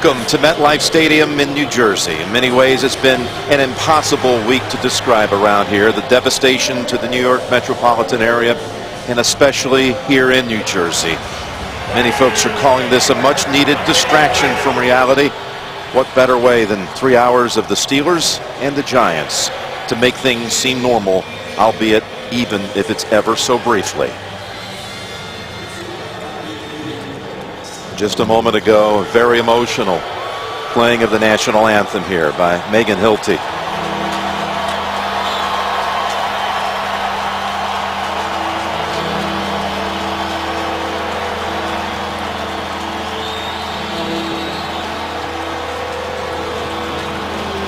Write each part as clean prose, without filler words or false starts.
Welcome to MetLife Stadium in New Jersey. In many ways, it's been an impossible week to describe around here. The devastation to the New York metropolitan area, and especially here in New Jersey. Many folks are calling this a much-needed distraction from reality. What better way than 3 hours of the Steelers and the Giants to make things seem normal, albeit even if it's ever so briefly. Just a moment ago, very emotional playing of the national anthem here by Megan Hilty.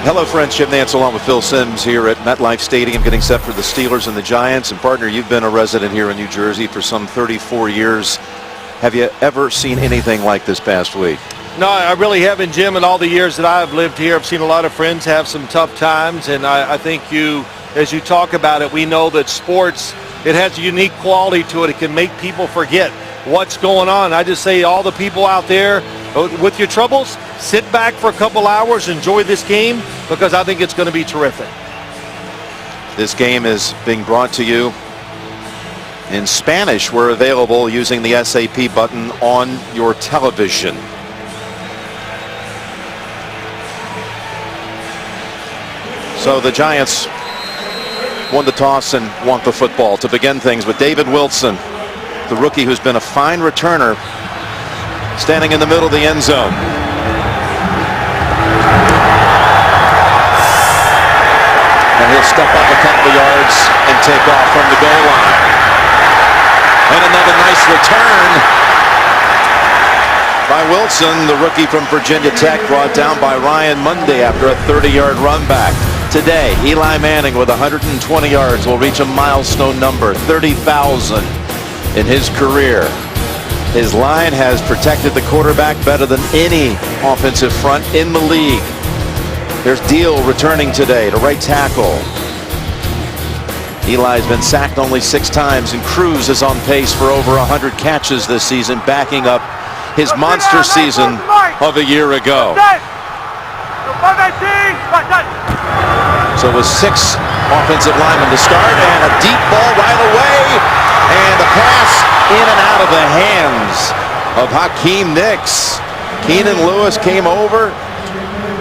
Hello friends, Jim Nantz along with Phil Simms here at MetLife Stadium getting set for the Steelers and the Giants. And partner, you've been a resident here in New Jersey for some 34 years. Have you ever seen anything like this past week? No, I really haven't, Jim. In all the years that I've lived here, I've seen a lot of friends have some tough times. And I think as you talk about it, we know that sports, it has a unique quality to it. It can make people forget what's going on. I just say all the people out there with your troubles, sit back for a couple hours, enjoy this game, because I think it's going to be terrific. This game is being brought to you in Spanish. We're available using the SAP button on your television. So the Giants won the toss and want the football to begin things with David Wilson, the rookie who's been a fine returner, standing in the middle of the end zone. And he'll step up a couple of yards and take off from the goal line. And another nice return by Wilson, the rookie from Virginia Tech, brought down by Ryan Monday after a 30-yard run back. Today, Eli Manning with 120 yards will reach a milestone number, 30,000 in his career. His line has protected the quarterback better than any offensive front in the league. There's Deal returning today to right tackle. Eli's been sacked only 6 times, and Cruz is on pace for over 100 catches this season, backing up his monster season of a year ago. So with 6 offensive linemen to start, and a deep ball right away, and a pass in and out of the hands of Hakeem Nicks. Keenan Lewis came over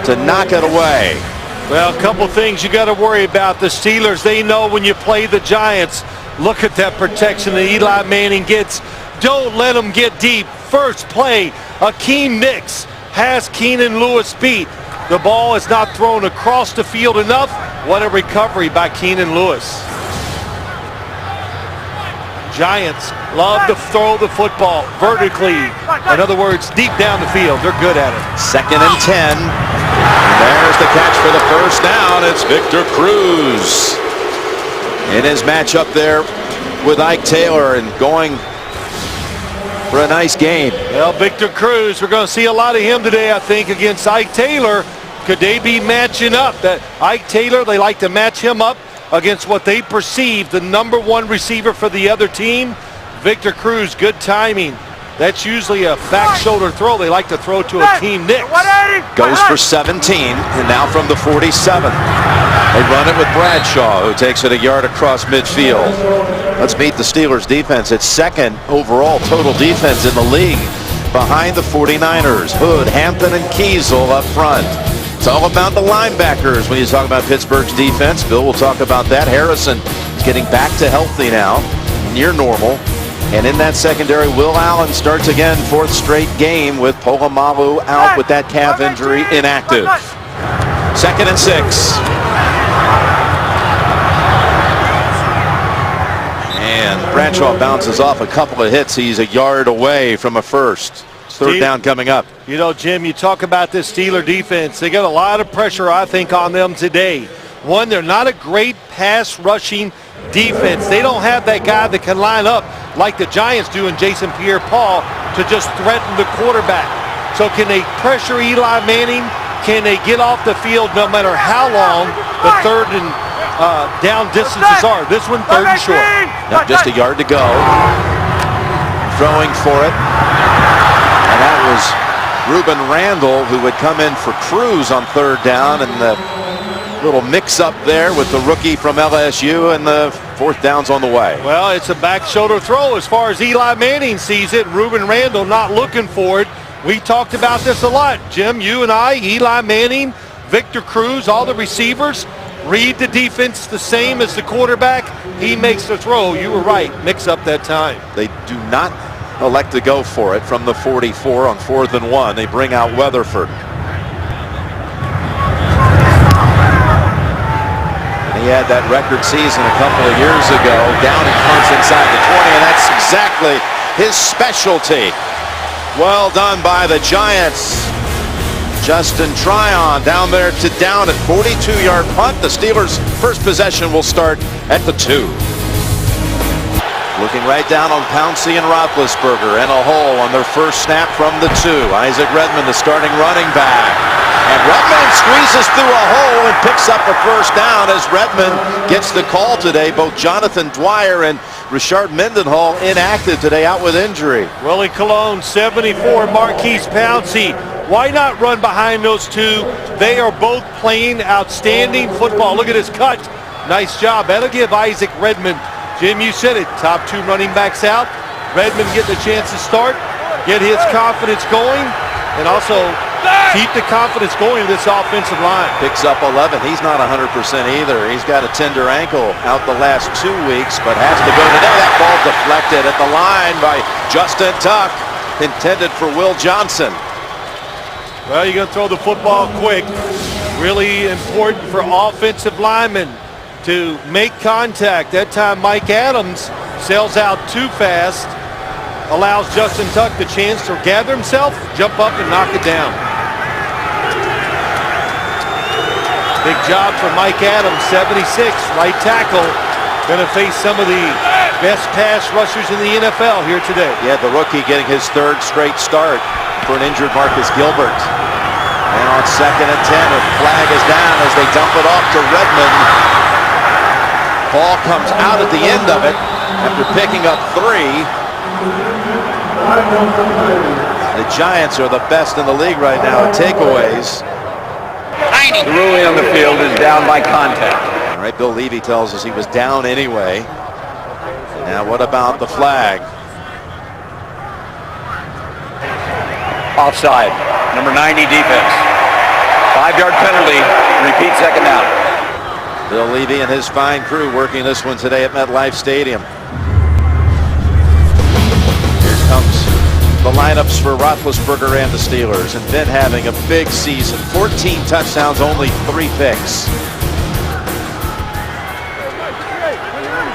to knock it away. Well, a couple things you got to worry about. The Steelers, they know when you play the Giants, look at that protection that Eli Manning gets. Don't let him get deep. First play, Hakeem Nicks has Keenan Lewis beat. The ball is not thrown across the field enough. What a recovery by Keenan Lewis. Giants love to throw the football vertically. In other words, deep down the field. They're good at it. 2nd and 10. There's the catch for the first down. It's Victor Cruz in his matchup there with Ike Taylor, and going for a nice game. Well, Victor Cruz, we're going to see a lot of him today, I think, against Ike Taylor. Could they be matching up? That Ike Taylor, they like to match him up against what they perceive the #1 receiver for the other team. Victor Cruz, good timing. That's usually a back shoulder throw. They like to throw to Hakeem Nicks. Goes for 17, and now from the 47. They run it with Bradshaw, who takes it a yard across midfield. Let's meet the Steelers defense. It's 2nd overall total defense in the league, behind the 49ers. Hood, Hampton, and Kiesel up front. It's all about the linebackers when you talk about Pittsburgh's defense. Bill will talk about that. Harrison is getting back to healthy now, near normal. And in that secondary, Will Allen starts again, 4th straight game with Polamalu out with that calf injury, inactive. 2nd and 6. And Bradshaw bounces off a couple of hits. He's a yard away from a first. 3rd down coming up. You know, Jim, you talk about this Steeler defense. They got a lot of pressure, I think, on them today. One, they're not a great pass rushing defense. They don't have that guy that can line up like the Giants do in Jason Pierre-Paul to just threaten the quarterback. So can they pressure Eli Manning? Can they get off the field no matter how long the 3rd and down distances are? This one 3rd and short. Not just a yard to go. Throwing for it. And that was Ruben Randall, who would come in for Cruz on third down, and the little mix-up there with the rookie from LSU, and the fourth down's on the way. Well, it's a back shoulder throw as far as Eli Manning sees it. Ruben Randall not looking for it. We talked about this a lot, Jim, you and I. Eli Manning, Victor Cruz, all the receivers read the defense the same as the quarterback. He makes the throw. You were right. Mix up that time. They do not elect to go for it from the 44 on 4th and 1. They bring out Weatherford. He had that record season a couple of years ago, down and punch inside the 20, and that's exactly his specialty. Well done by the Giants. Justin Tryon down there to down at 42-yard punt. The Steelers' first possession will start at the 2. Looking right down on Pouncey and Roethlisberger, in a hole on their first snap from the 2. Isaac Redmond, the starting running back. And Redmond squeezes through a hole and picks up a first down as Redmond gets the call today. Both Jonathan Dwyer and Richard Mendenhall inactive today, out with injury. Willie Colon, 74, Marquise Pouncey. Why not run behind those two? They are both playing outstanding football. Look at his cut. Nice job. That'll give Isaac Redmond, Jim, you said it, top 2 running backs out. Redmond getting a chance to start, get his confidence going, and also keep the confidence going in this offensive line. Picks up 11. He's not 100% either. He's got a tender ankle out the last 2 weeks, but has to go today. That ball deflected at the line by Justin Tuck, intended for Will Johnson. Well, you're going to throw the football quick. Really important for offensive linemen to make contact. That time Mike Adams sails out too fast, allows Justin Tuck the chance to gather himself, jump up and knock it down. Big job for Mike Adams, 76, right tackle. Going to face some of the best pass rushers in the NFL here today. Yeah, the rookie getting his 3rd straight start for an injured Marcus Gilbert. And on 2nd and 10, a flag is down as they dump it off to Redmond. Ball comes out at the end of it after picking up 3. The Giants are the best in the league right now at takeaways. The ruling on the field is down by contact. All right, Bill Levy tells us he was down anyway. Now what about the flag? Offside. Number 90 defense. 5-yard penalty. Repeat, 2nd down. Bill Levy and his fine crew working this one today at MetLife Stadium. Here comes the lineups for Roethlisberger and the Steelers. And Ben having a big season. 14 touchdowns, only 3 picks.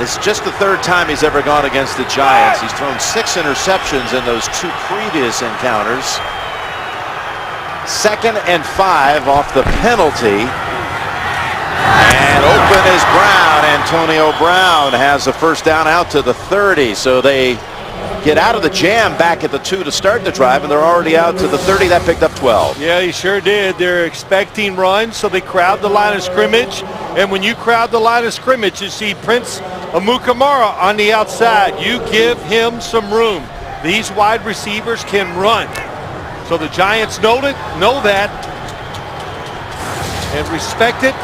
It's just the 3rd time he's ever gone against the Giants. He's thrown 6 interceptions in those 2 previous encounters. 2nd and 5 off the penalty. And open is Brown. Antonio Brown has a first down out to the 30. So they get out of the jam back at the 2 to start the drive, and they're already out to the 30. That picked up 12. Yeah, he sure did. They're expecting runs, so they crowd the line of scrimmage. And when you crowd the line of scrimmage, you see Prince Amukamara on the outside. You give him some room. These wide receivers can run. So the Giants know that and respect it.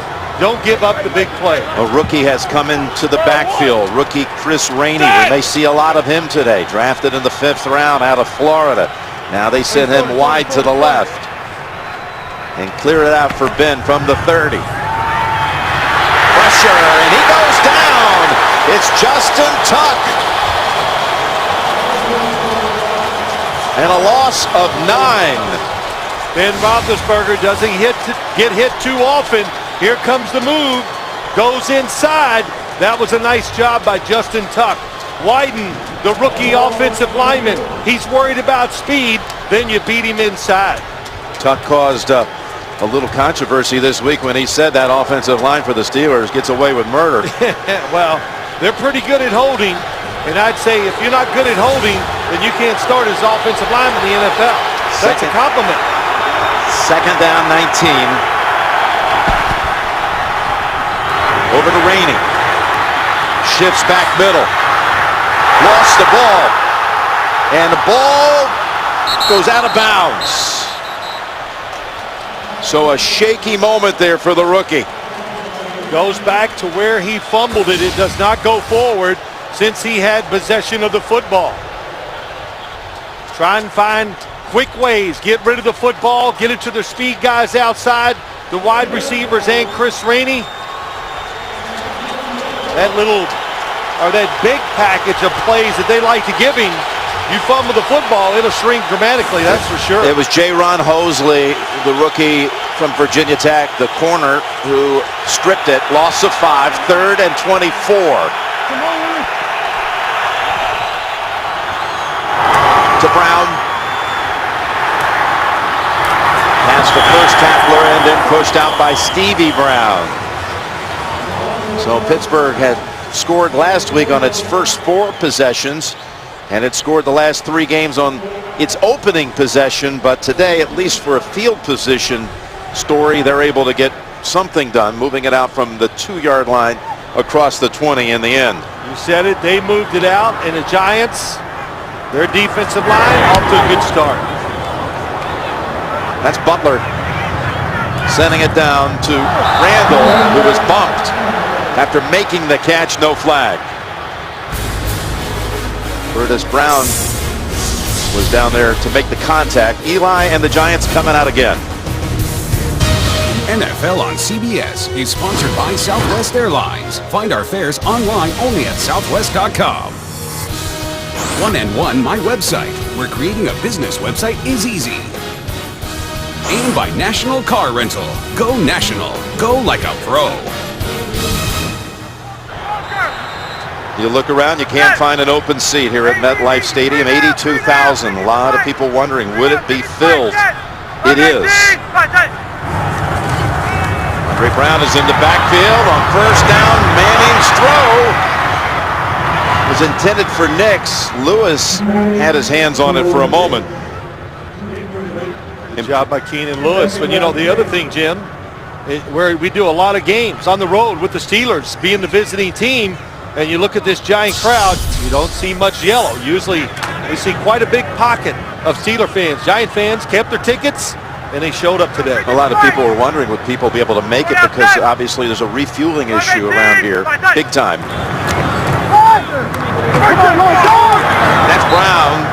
Don't give up the big play. A rookie has come into the backfield. Rookie Chris Rainey. We may see a lot of him today. Drafted in the 5th round out of Florida. Now they send him wide to the left. And clear it out for Ben from the 30. Pressure, and he goes down. It's Justin Tuck. And a loss of 9. Ben Roethlisberger doesn't get hit too often. Here comes the move. Goes inside. That was a nice job by Justin Tuck. Widen, the rookie offensive lineman. He's worried about speed. Then you beat him inside. Tuck caused a little controversy this week when he said that offensive line for the Steelers gets away with murder. Well, they're pretty good at holding. And I'd say if you're not good at holding, then you can't start as offensive lineman in the NFL. That's a compliment. 2nd down, 19. Over to Rainey. Shifts back middle. Lost the ball. And the ball goes out of bounds. So a shaky moment there for the rookie. Goes back to where he fumbled it. It does not go forward since he had possession of the football. Try and find quick ways. Get rid of the football. Get it to the speed guys outside. The wide receivers and Chris Rainey. That big package of plays that they like to give him. You fumble the football, it'll shrink dramatically, that's for sure. It was J-Ron Hosley, the rookie from Virginia Tech, the corner who stripped it. Loss of 5, 3rd and 24. To Brown. Pass the first tackler and then pushed out by Stevie Brown. So Pittsburgh had scored last week on its first 4 possessions, and it scored the last 3 games on its opening possession. But today, at least for a field position story, they're able to get something done, moving it out from the 2-yard line across the 20 in the end. You said it, they moved it out, and the Giants, their defensive line, off to a good start. That's Butler sending it down to Randall, who was bumped after making the catch. No flag. Curtis Brown was down there to make the contact. Eli and the Giants coming out again. NFL on CBS is sponsored by Southwest Airlines. Find our fares online only at southwest.com. 1&1 My Website, where creating a business website is easy. And by National Car Rental. Go national. Go like a pro. You look around, you can't find an open seat here at MetLife Stadium. 82,000. A lot of people wondering, would it be filled? It is. Andre Brown is in the backfield on first down. Manning's throw was intended for Nix. Lewis had his hands on it for a moment. Good job by Keenan Lewis. But you know, the other thing, Jim, where we do a lot of games on the road with the Steelers, being the visiting team, and you look at this Giant crowd, you don't see much yellow. Usually we see quite a big pocket of Steeler fans. Giant fans kept their tickets, and they showed up today. A lot of people were wondering, would people be able to make it, because obviously there's a refueling issue around here, big time. That's Brown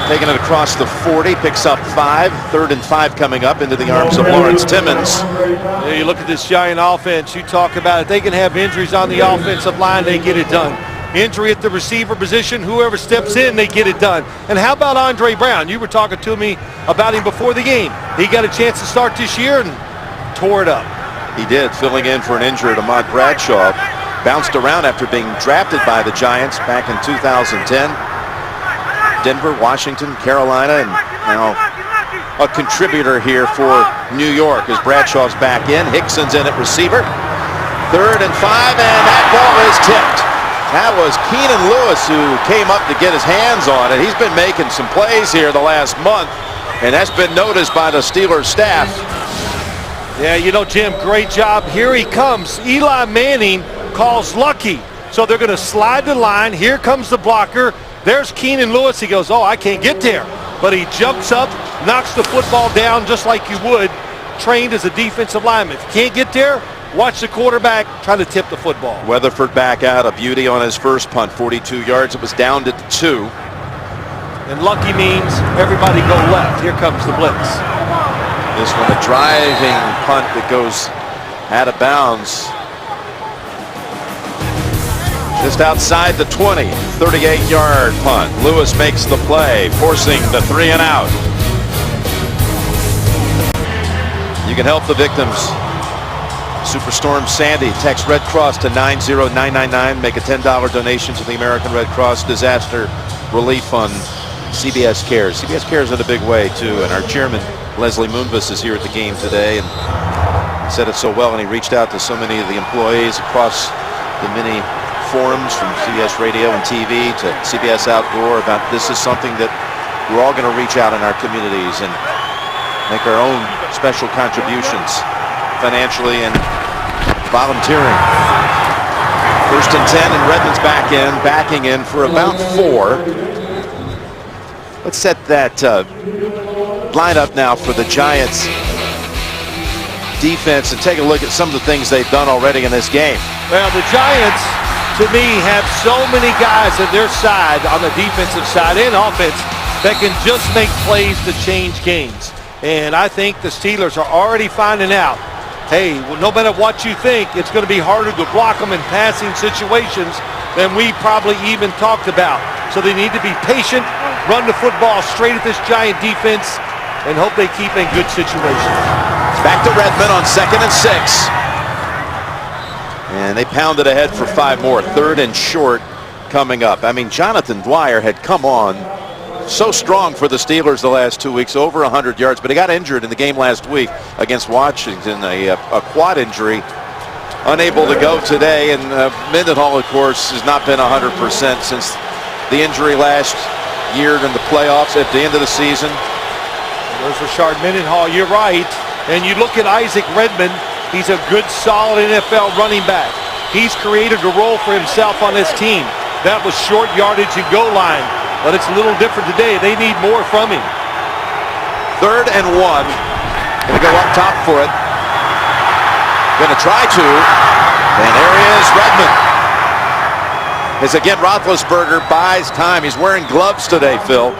taking it across the 40, picks up 5, 3rd and 5 coming up into the arms of Lawrence Timmons. Yeah, you look at this Giant offense, you talk about it, they can have injuries on the offensive line, they get it done. Injury at the receiver position, whoever steps in, they get it done. And how about Andre Brown? You were talking to me about him before the game. He got a chance to start this year and tore it up. He did, filling in for an injured Ahmad Bradshaw. Bounced around after being drafted by the Giants back in 2010. Denver, Washington, Carolina, and now a contributor here for New York as Bradshaw's back in. Hickson's in at receiver. 3rd and 5, and that ball is tipped. That was Keenan Lewis who came up to get his hands on it. He's been making some plays here the last month, and that's been noticed by the Steelers staff. Yeah, you know, Jim, great job. Here he comes. Eli Manning calls lucky. So they're going to slide the line. Here comes the blocker. There's Keenan Lewis. He goes, oh, I can't get there. But he jumps up, knocks the football down just like you would, trained as a defensive lineman. If you can't get there, watch the quarterback try to tip the football. Weatherford back out, a beauty on his first punt, 42 yards. It was down to 2. And lucky means everybody go left. Here comes the blitz. This one, a driving punt that goes out of bounds. Just outside the 20, 38-yard punt. Lewis makes the play, forcing the 3 and out. You can help the victims. Superstorm Sandy. Text Red Cross to 90999. Make a $10 donation to the American Red Cross Disaster Relief Fund. CBS Cares. CBS Cares in a big way, too. And our chairman, Leslie Moonves, is here at the game today. And he said it so well, and he reached out to so many of the employees across the many forums from CBS Radio and TV to CBS Outdoor about this is something that we're all going to reach out in our communities and make our own special contributions financially and volunteering. 1st and 10, and Redmond's backing in for about 4. Let's set that lineup now for the Giants defense and take a look at some of the things they've done already in this game. Well, the Giants, to me, have so many guys on their side, on the defensive side and offense, that can just make plays to change games. And I think the Steelers are already finding out, hey, well, no matter what you think, it's going to be harder to block them in passing situations than we probably even talked about. So they need to be patient, run the football straight at this Giant defense, and hope they keep in good situations. Back to Redmond on 2nd and 6. And they pounded ahead for 5 more. 3rd and short coming up. I mean, Jonathan Dwyer had come on so strong for the Steelers the last 2 weeks, over 100 yards, but he got injured in the game last week against Washington, a quad injury. Unable to go today, and Mendenhall, of course, has not been 100% since the injury last year in the playoffs at the end of the season. There's Rashard Mendenhall, you're right. And you look at Isaac Redmond, he's a good, solid NFL running back. He's created a role for himself on this team. That was short yardage and goal line, but it's a little different today. They need more from him. 3rd and 1. Gonna go up top for it. Gonna try to. And there he is, Redmond. As again, Roethlisberger buys time. He's wearing gloves today, Phil.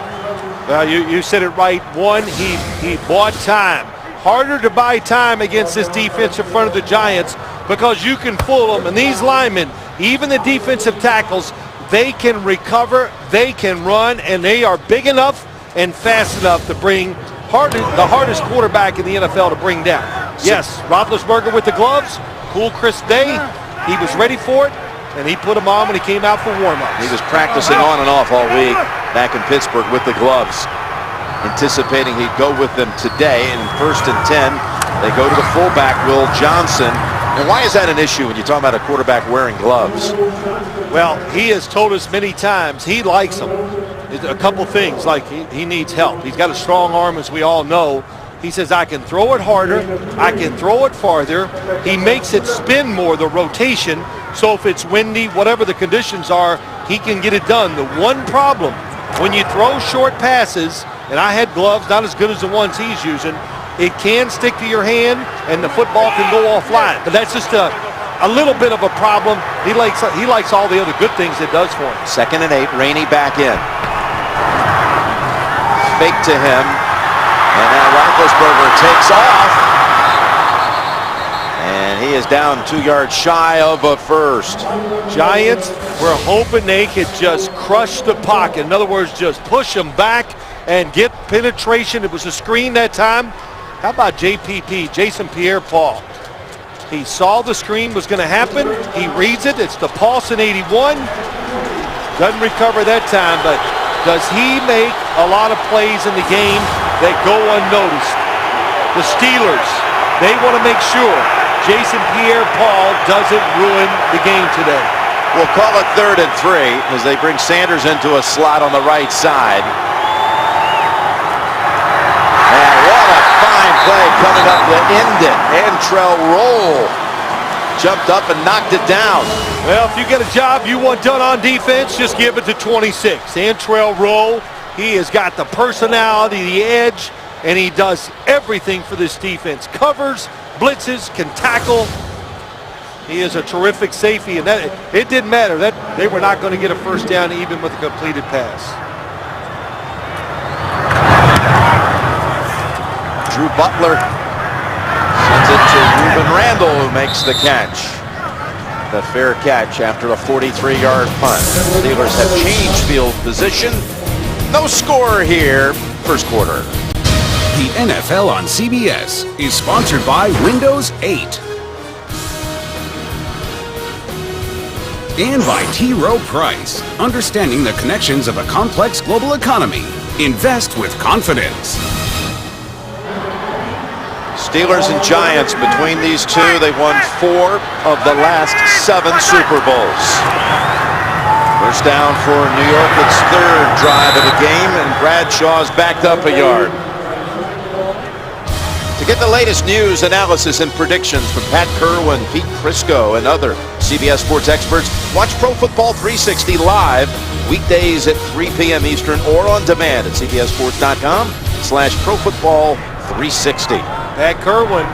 Well, you said it right. One, he bought time. Harder to buy time against this defense in front of the Giants because you can fool them. And these linemen, even the defensive tackles, they can recover, they can run, and they are big enough and fast enough to bring the hardest quarterback in the NFL to bring down. Yes, Roethlisberger with the gloves, cool, crisp day. He was ready for it, and he put them on when he came out for warm-ups. He was practicing on and off all week back in Pittsburgh with the gloves, anticipating he'd go with them today. And 1st and 10, they go to the fullback, Will Johnson. And why is that an issue when you talk about a quarterback wearing gloves? Well, he has told us many times he likes them. A couple things, like he needs help. He's got a strong arm, as we all know. He says, I can throw it harder, I can throw it farther. He makes it spin more, the rotation, so if it's windy, whatever the conditions are, he can get it done. The one problem, when you throw short passes, and I had gloves, not as good as the ones he's using, it can stick to your hand, and the football can go offline. But that's just a little bit of a problem. He likes all the other good things it does for him. 2nd and 8, Rainey back in. Fake to him, and now Roethlisberger takes off, and he is down 2 yards shy of a first. Giants were hoping they could just crush the pocket. In other words, just push them back and get penetration. It was a screen that time. How about JPP, Jason Pierre-Paul? He saw the screen was going to happen. He reads it. It's the Paulson 81. Doesn't recover that time, but does he make a lot of plays in the game that go unnoticed? The Steelers, they want to make sure Jason Pierre-Paul doesn't ruin the game today. We'll call it 3rd and 3 as they bring Sanders into a slot on the right side. And what a fine play coming up to end it. Antrel Roll jumped up and knocked it down. Well, if you get a job you want done on defense, just give it to 26. Antrel Roll, he has got the personality, the edge, and he does everything for this defense. Covers, blitzes, can tackle. He is a terrific safety, and that it didn't matter. That they were not going to get a first down even with a completed pass. Drew Butler sends it to Ruben Randall, who makes the catch. The fair catch after a 43-yard punt. The Steelers have changed field position. No score here, first quarter. The NFL on CBS is sponsored by Windows 8. And by T. Rowe Price, understanding the connections of a complex global economy. Invest with confidence. Steelers and Giants, between these two, they've won 4 of the last 7 Super Bowls. First down for New York, its 3rd drive of the game, and Bradshaw's backed up a yard. To get the latest news, analysis, and predictions from Pat Kerwin, Pete Crisco, and other CBS Sports experts, watch Pro Football 360 live weekdays at 3 p.m. Eastern or on demand at cbssports.com/ProFootball360. Pat Kerwin,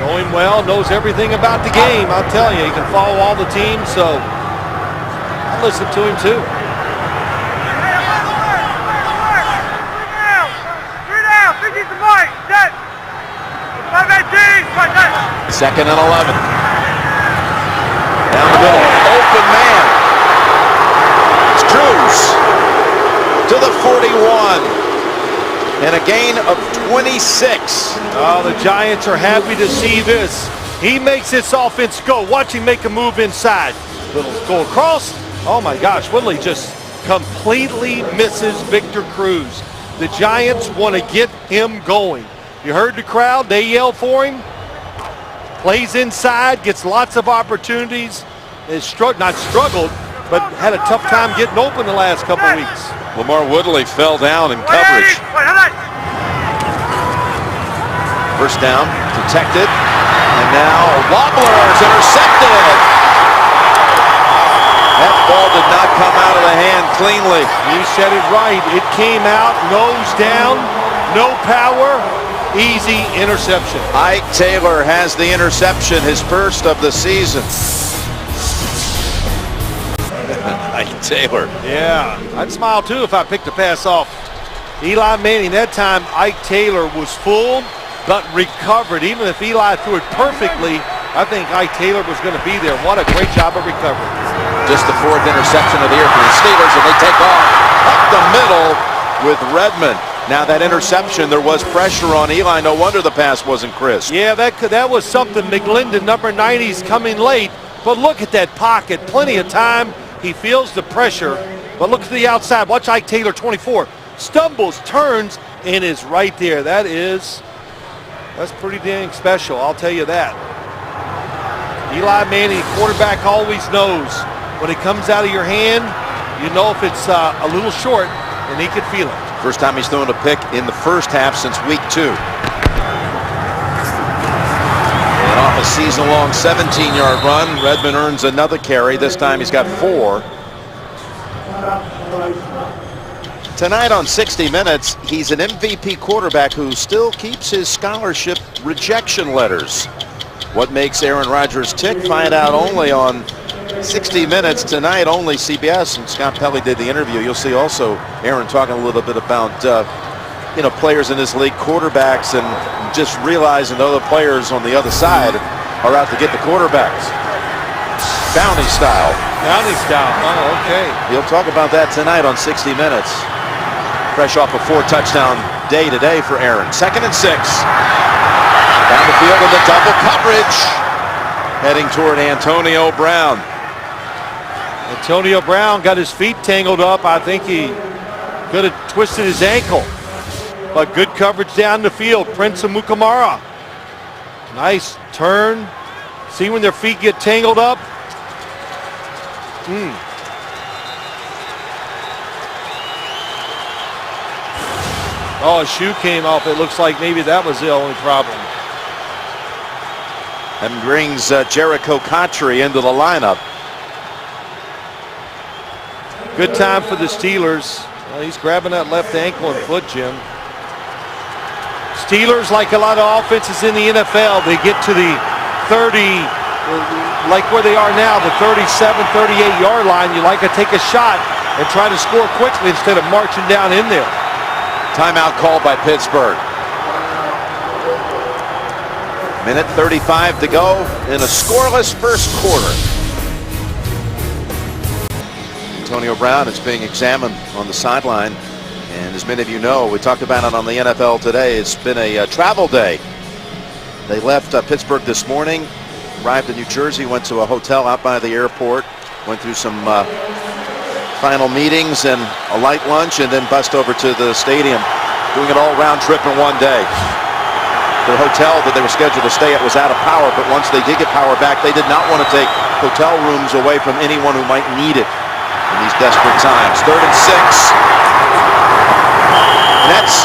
Know him well, knows everything about the game. I'll tell you, he can follow all the teams, so I listen to him too. Second and 11. Down the middle, open man. It's Cruz to the 41. And a gain of 26. Oh, the Giants are happy to see this. He makes this offense go. Watch him make a move inside. Little go across. Oh my gosh, Woodley just completely misses Victor Cruz. The Giants want to get him going. You heard the crowd, they yell for him. Plays inside, gets lots of opportunities. Has not struggled, but had a tough time getting open the last couple weeks. LaMarr Woodley fell down in coverage. First down, protected, and now Wobblers intercepted. That ball did not come out of the hand cleanly. You said it right. It came out nose down, no power, easy interception. Ike Taylor has the interception, his first of the season. Ike Taylor. Yeah, I'd smile too if I picked the pass off. Eli Manning, that time Ike Taylor was full, but recovered. Even if Eli threw it perfectly, I think Ike Taylor was going to be there. What a great job of recovery. Just the fourth interception of the year for the Steelers, and they take off up the middle with Redmond. Now that interception, there was pressure on Eli. No wonder the pass wasn't crisp. Yeah, that was something. McGlindan, number 90's coming late, but look at that pocket. Plenty of time. He feels the pressure, but look to the outside. Watch Ike Taylor, 24. Stumbles, turns, and is right there. That's pretty dang special, I'll tell you that. Eli Manning, quarterback, always knows when it comes out of your hand, you know if it's a little short, and he can feel it. First time he's thrown a pick in the first half since week 2. And off a season-long 17-yard run, Redmond earns another carry. This time he's got 4. Tonight on 60 Minutes, he's an MVP quarterback who still keeps his scholarship rejection letters. What makes Aaron Rodgers tick? Find out only on 60 Minutes tonight, only CBS. And Scott Pelley did the interview. You'll see also Aaron talking a little bit about players in this league, quarterbacks, and just realizing other players on the other side are out to get the quarterbacks. Bounty style. Bounty style. Oh, okay. He'll talk about that tonight on 60 Minutes. Fresh off a 4-touchdown day today for Aaron. 2nd and 6. Down the field in the double coverage. Heading toward Antonio Brown. Antonio Brown got his feet tangled up. I think he could have twisted his ankle. But good coverage down the field. Prince Amukamara. Nice turn. See when their feet get tangled up? Oh, a shoe came off. It looks like maybe that was the only problem. And brings Jericho Cotchery into the lineup. Good time for the Steelers. Well, he's grabbing that left ankle and foot, Jim. Steelers, like a lot of offenses in the NFL, they get to the 30, like where they are now, the 37, 38-yard line. You like to take a shot and try to score quickly instead of marching down in there. Timeout called by Pittsburgh. Minute 35 to go in a scoreless first quarter. Antonio Brown is being examined on the sideline. And as many of you know, we talked about it on the NFL today. It's been a travel day. They left Pittsburgh this morning, arrived in New Jersey, went to a hotel out by the airport, went through some final meetings and a light lunch, and then bust over to the stadium, doing it all round trip in one day. The hotel that they were scheduled to stay at was out of power, but once they did get power back, they did not want to take hotel rooms away from anyone who might need it in these desperate times. 3rd and 6. And that's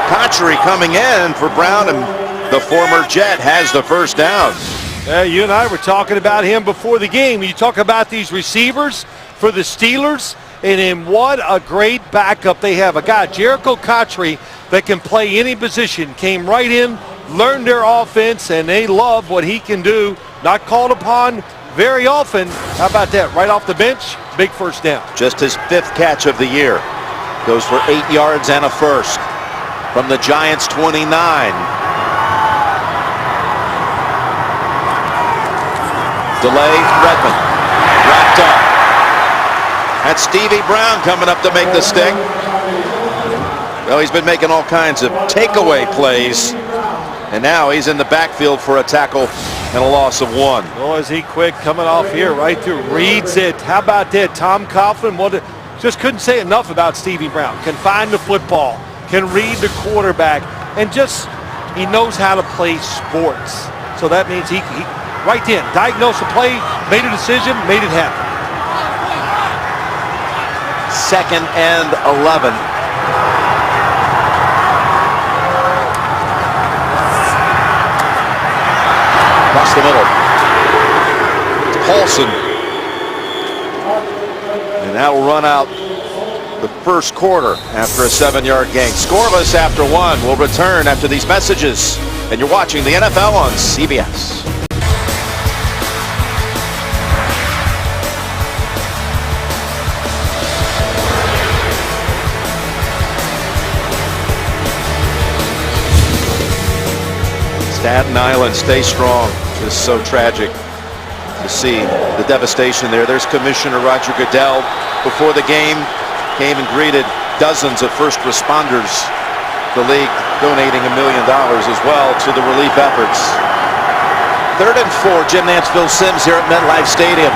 Cotchery coming in for Brown, and the former Jet has the first down. You and I were talking about him before the game. You talk about these receivers for the Steelers, and in what a great backup they have. A guy, Jericho Cotchery, that can play any position. Came right in learned their offense, and they love what he can do. Not called upon very often. How about that? Right off the bench, big first down. Just his 5th catch of the year. Goes for 8 yards and a first. From the Giants 29. Delay, Redmond. Wrapped up. That's Stevie Brown coming up to make the stick. Well, he's been making all kinds of takeaway plays. And now he's in the backfield for a tackle and a loss of 1. Oh, is he quick coming off here, right through, reads it. How about that? Tom Coughlin, just couldn't say enough about Stevie Brown. Can find the football, can read the quarterback, and just, he knows how to play sports. So that means he right in, diagnosed the play, made a decision, made it happen. 2nd and 11. Across the middle. Paulson. And that will run out the first quarter after a 7-yard gain. Scoreless after 1. We'll return after these messages. And you're watching the NFL on CBS. Staten Island, stay strong. Just so tragic to see the devastation there. There's Commissioner Roger Goodell before the game came and greeted dozens of first responders. The league donating $1 million as well to the relief efforts. 3rd and 4, Jim Nantz, Phil Simms here at MetLife Stadium.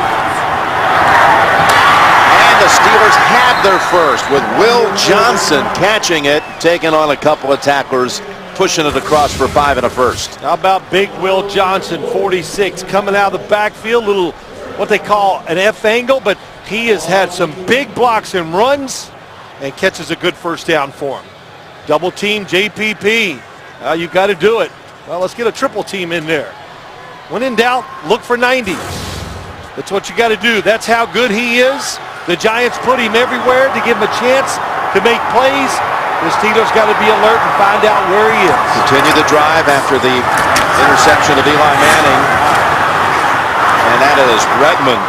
And the Steelers had their first with Will Johnson catching it, taking on a couple of tacklers, pushing it across for 5 and a first. How about big Will Johnson, 46, coming out of the backfield, little what they call an F angle, but he has had some big blocks and runs and catches a good first down for him. Double team JPP. You got to do it. Well, let's get a triple team in there. When in doubt, look for 90. That's what you got to do. That's how good he is. The Giants put him everywhere to give him a chance to make plays. The Steelers got to be alert and find out where he is. Continue the drive after the interception of Eli Manning. And that is Redmond.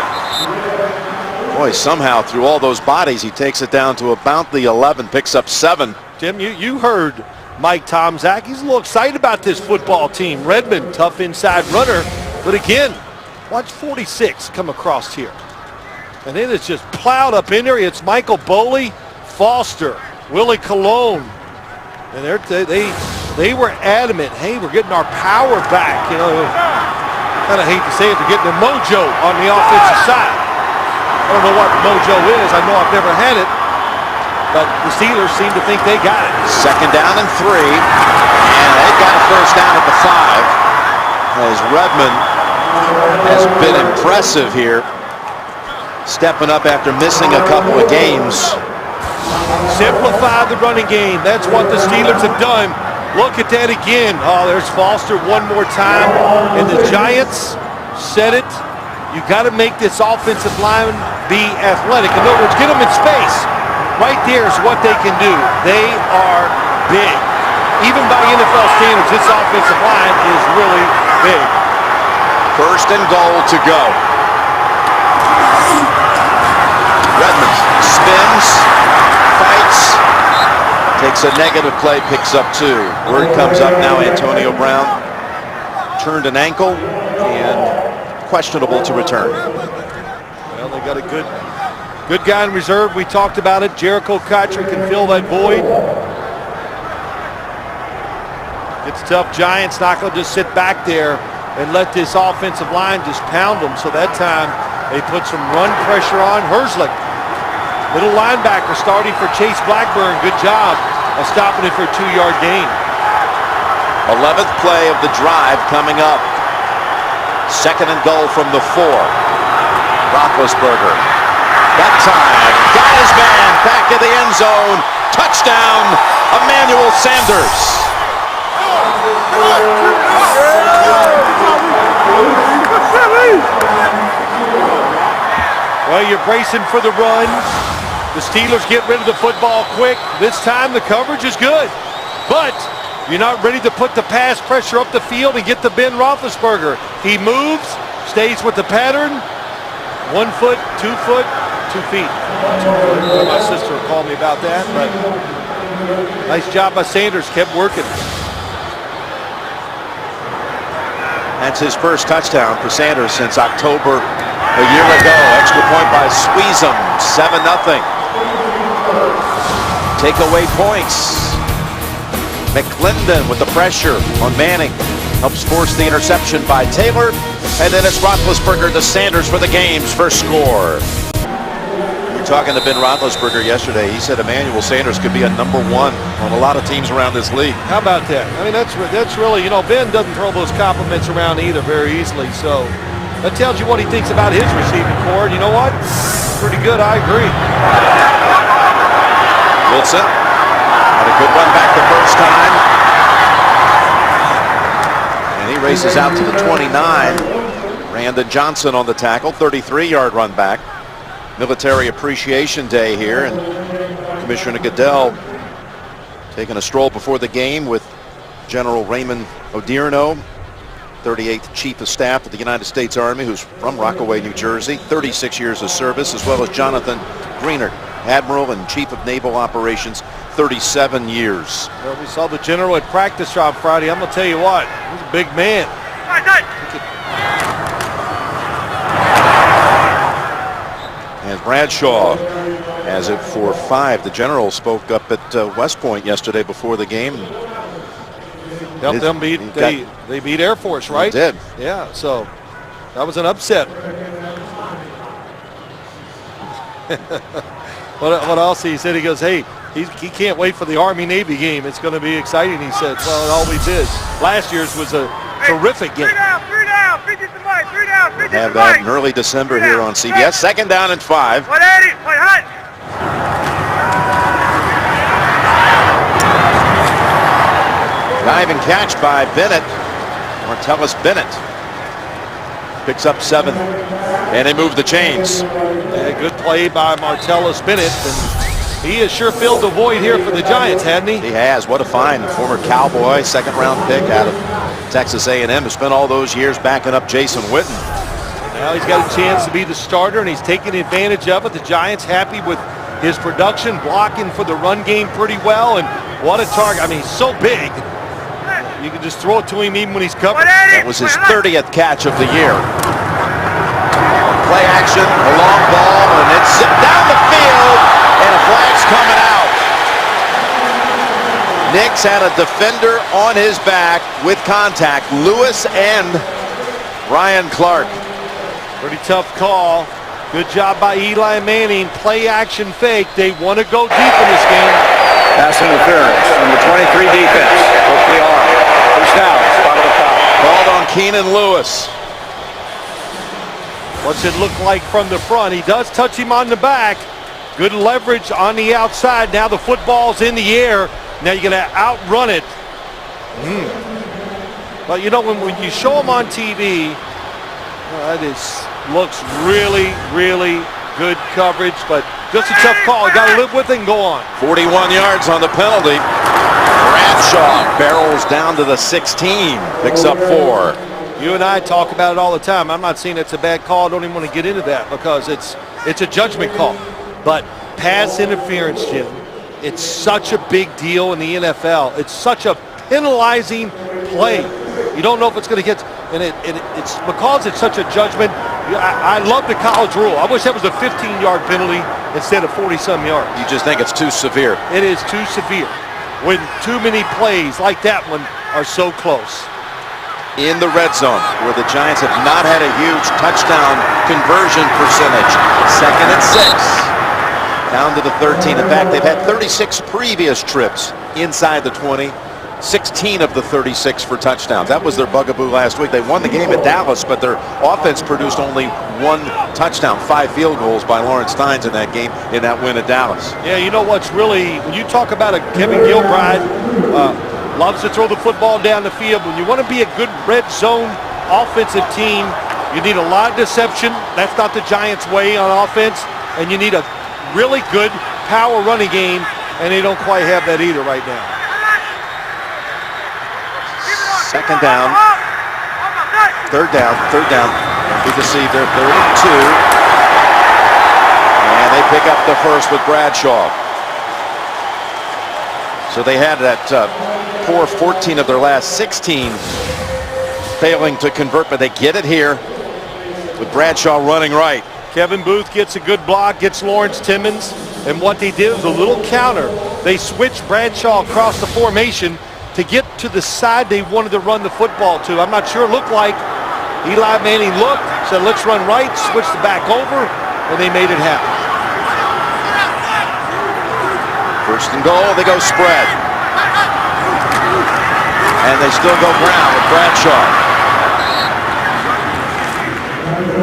Boy, somehow through all those bodies, he takes it down to about the 11, picks up 7. Jim, you heard Mike Tomczak. He's a little excited about this football team. Redmond, tough inside runner. But again, watch 46 come across here. And then it's just plowed up in there. It's Michael Boley, Foster, Willie Colon. And they were adamant, hey, we're getting our power back. You know, kind of hate to say it, they're getting their mojo on the offensive side. I don't know what mojo is. I know I've never had it. But the Steelers seem to think they got it. 2nd down and 3. And they've got a first down at the 5. As Redmond has been impressive here. Stepping up after missing a couple of games. Simplify the running game. That's what the Steelers have done. Look at that again. Oh, there's Foster one more time. And the Giants said it. You got to make this offensive line be athletic. In other words, get them in space. Right there is what they can do. They are big. Even by NFL standards, this offensive line is really big. 1st and goal to go. Redmond spins, fights, takes a negative play, picks up 2. Word comes up now, Antonio Brown turned an ankle and questionable to return. Well, they got a good guy in reserve. We talked about it. Jericho Cotchery can fill that void. It's tough. Giants not going to just sit back there and let this offensive line just pound them. So that time they put some run pressure on Herzlich. Little linebacker starting for Chase Blackburn. Good job of stopping it for a 2-yard gain. 11th play of the drive coming up. 2nd and goal from the 4. Roethlisberger. That time, got his man back in the end zone. Touchdown, Emmanuel Sanders. Well, you're bracing for the run. The Steelers get rid of the football quick. This time the coverage is good. But You're not ready to put the pass pressure up the field and get to Ben Roethlisberger. He moves, stays with the pattern. 1 foot, 2 foot, 2 feet. My sister will call me about that, but nice job by Sanders, kept working. That's his first touchdown for Sanders since October a year ago. Extra point by Sweezum, 7-0. Takeaway points. McClendon with the pressure on Manning. Helps force the interception by Taylor. And then it's Roethlisberger to Sanders for the game's first score. We were talking to Ben Roethlisberger yesterday. He said Emmanuel Sanders could be a #1 on a lot of teams around this league. How about that? I mean, that's really, you know, Ben doesn't throw those compliments around either very easily. So that tells you what he thinks about his receiving core. And you know what? Pretty good, I agree. Wilson had a good run back the first time. And he races out to the 29. Brandon Johnson on the tackle, 33-yard run back. Military Appreciation Day here, and Commissioner Goodell taking a stroll before the game with General Raymond Odierno, 38th Chief of Staff of the United States Army, who's from Rockaway, New Jersey, 36 years of service, as well as Jonathan Greenert, Admiral and Chief of Naval Operations, 37 years. Well, we saw the general at practice on Friday. I'm going to tell you what, he's a big man. And Bradshaw has it for 5. The general spoke up at West Point yesterday before the game. Helped them beat, they beat Air Force, right? They did. Yeah, so that was an upset. What else he said? He goes, hey, he can't wait for the Army-Navy game. It's going to be exciting, he said. Well, it always is. Last year's was a terrific game. We'll have that in early December here on CBS. 2nd down and 5. Diving catch by Bennett. Martellus Bennett picks up 7. And they move the chains. Yeah, good play by Martellus Bennett. And he has sure filled the void here for the Giants, hadn't he? He has. What a find. Former Cowboy, 2nd-round pick out of Texas A&M. Has spent all those years backing up Jason Witten. Now he's got a chance to be the starter, and he's taking advantage of it. The Giants happy with his production, blocking for the run game pretty well. And what a target. I mean, he's so big. You can just throw it to him even when he's covered. That was his 30th catch of the year. Play action, a long ball, and it's down the field, and a flag's coming out. Nix had a defender on his back with contact. Lewis and Ryan Clark. Pretty tough call. Good job by Eli Manning. Play action fake. They want to go deep in this game. Pass interference from the 23 defense. Hopefully on. First down, spot at the top. Called on Keenan Lewis. What's it look like from the front? He does touch him on the back. Good leverage on the outside. Now the football's in the air. Now you're going to outrun it. But you know, when you show them on TV, that looks really, really good coverage, but just a tough call. You got to live with it and go on. 41 yards on the penalty. Bradshaw barrels down to the 16, picks up 4. You and I talk about it all the time. I'm not saying it's a bad call. I don't even want to get into that because it's a judgment call. But pass interference, Jim, it's such a big deal in the NFL. It's such a penalizing play. You don't know if it's going to get, and it's because it's such a judgment. I love the college rule. I wish that was a 15-yard penalty instead of 40-some yards. You just think it's too severe. It is too severe when too many plays like that one are so close. In the red zone, where the Giants have not had a huge touchdown conversion percentage. 2nd and 6. Down to the 13. In fact, they've had 36 previous trips inside the 20. 16 of the 36 for touchdowns. That was their bugaboo last week. They won the game at Dallas, but their offense produced only 1 touchdown. 5 field goals by Lawrence Tynes in that game, in that win at Dallas. Yeah, you know what's really, when you talk about a Kevin Gilbride, loves to throw the football down the field. When you want to be a good red zone offensive team, you need a lot of deception. That's not the Giants' way on offense. And you need a really good power running game, and they don't quite have that either right now. Second down. Third down. Don't be deceived there. 3rd and 2. And they pick up the first with Bradshaw. So they had that poor 14 of their last 16 failing to convert, but they get it here with Bradshaw running right. Kevin Booth gets a good block, gets Lawrence Timmons, and what they did was a little counter. They switched Bradshaw across the formation to get to the side they wanted to run the football to. I'm not sure. It looked like Eli Manning looked, said let's run right, switched it back over, and they made it happen. 1st and goal, they go spread. And they still go Brown with Bradshaw.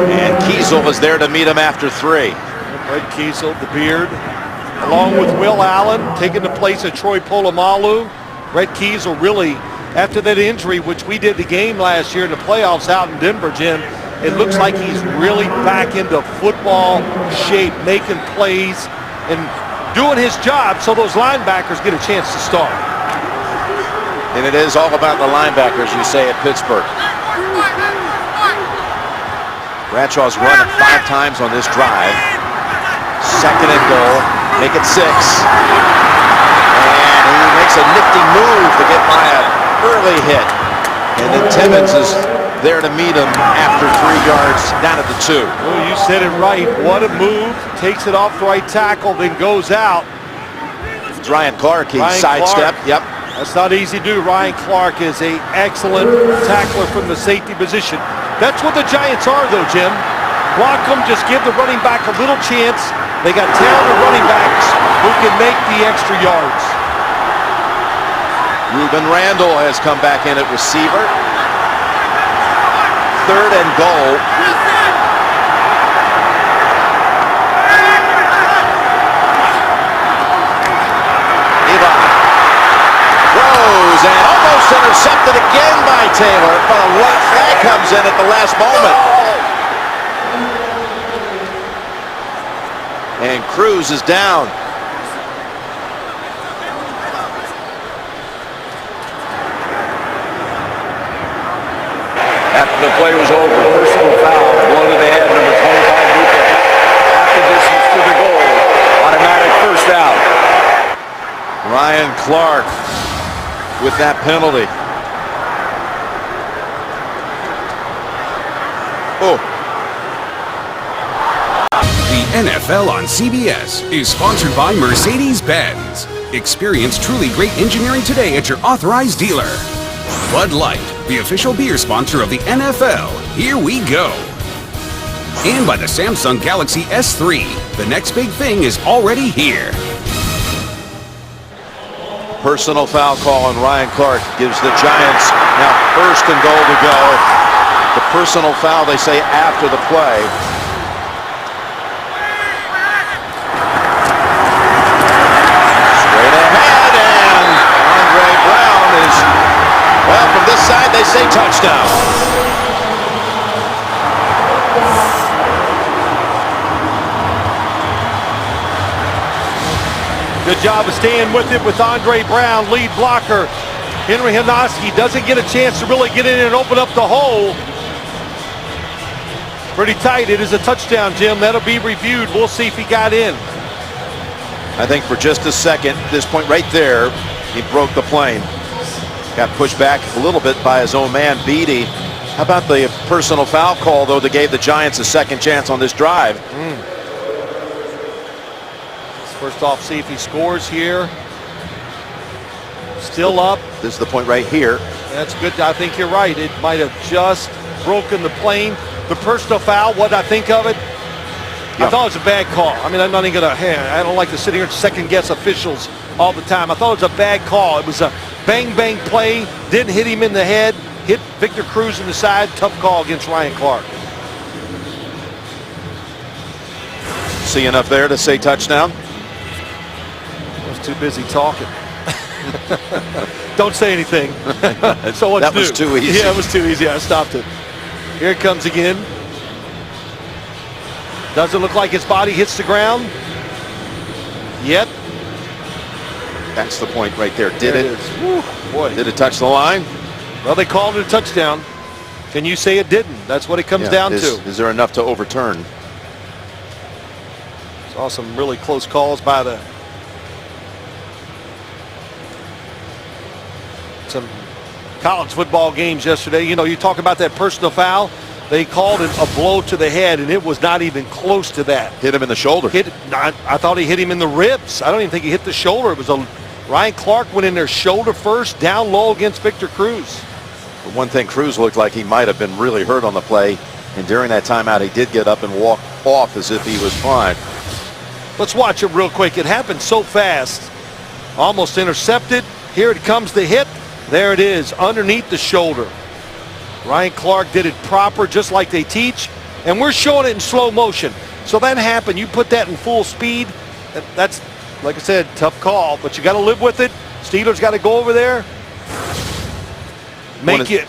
And Kiesel was there to meet him after 3. Red Kiesel, the beard, along with Will Allen, taking the place of Troy Polamalu. Red Kiesel really, after that injury, which we did the game last year in the playoffs out in Denver, Jim, it looks like he's really back into football shape, making plays and doing his job so those linebackers get a chance to start. And it is all about the linebackers, you say, at Pittsburgh. Bradshaw's run it 5 times on this drive. 2nd and goal, make it 6. And he makes a nifty move to get by an early hit. And then Timmons is there to meet him after 3 yards down at the 2. Well, you said it right. What a move. Takes it off the right tackle, then goes out. It's Ryan Clark. He sidestepped. Yep. That's not easy to do. Ryan Clark is an excellent tackler from the safety position. That's what the Giants are, though, Jim. Block them, just give the running back a little chance. They got talented running backs who can make the extra yards. Ruben Randall has come back in at receiver. 3rd and goal. Eli throws and almost intercepted again by Taylor, but a flag comes in at the last moment. And Cruz is down. After the play was over, personal foul, blow to the head, number 25 Buche. Half the distance to the goal, automatic 1st down. Ryan Clark with that penalty. Oh. The NFL on CBS is sponsored by Mercedes-Benz. Experience truly great engineering today at your authorized dealer. Bud Light, the official beer sponsor of the NFL. Here we go. And by the Samsung Galaxy S3. The next big thing is already here. Personal foul call on Ryan Clark gives the Giants now 1st and goal to go. The personal foul, they say, after the play. Straight ahead, and Andre Brown is, well, from this side, they say touchdown. Good job of staying with it with Andre Brown, lead blocker. Henry Hanoski doesn't get a chance to really get in and open up the hole. Pretty tight. It is a touchdown, Jim. That'll be reviewed. We'll see if he got in. I think for just a second, this point right there, he broke the plane. Got pushed back a little bit by his own man, Beatty. How about the personal foul call, though, that gave the Giants a second chance on this drive? First off, see if he scores here. Still up. This is the point right here. That's good. I think you're right. It might have just broken the plane. The personal foul, what I think of it, I thought it was a bad call. I mean, I'm not even going to, I don't like to sit here and second guess officials all the time. I thought it was a bad call. It was a bang, bang play. Didn't hit him in the head. Hit Victor Cruz in the side. Tough call against Ryan Clark. See enough there to say touchdown? I was too busy talking. Don't say anything. So what's that was too easy. Yeah, it was too easy. I stopped it. Here it comes again. Doesn't look like his body hits the ground yet. That's the point right there. Did There it? is. Woo, boy. Did it touch the line? Well, they called it a touchdown. Can you say it didn't? That's what it comes down to. Is there enough to overturn? Saw some really close calls by some college football games yesterday. You know, you talk about that personal foul. They called it a blow to the head, and it was not even close to that. Hit him in the shoulder. I thought he hit him in the ribs. I don't even think he hit the shoulder. It was Ryan Clark went in there shoulder first, down low against Victor Cruz. But one thing, Cruz looked like he might have been really hurt on the play, and during that timeout, he did get up and walk off as if he was fine. Let's watch it real quick. It happened so fast. Almost intercepted. Here it comes, the hit. There it is, underneath the shoulder. Ryan Clark did it proper, just like they teach, and we're showing it in slow motion. So that happened. You put that in full speed. That's, like I said, tough call, but you got to live with it. Steelers got to go over there.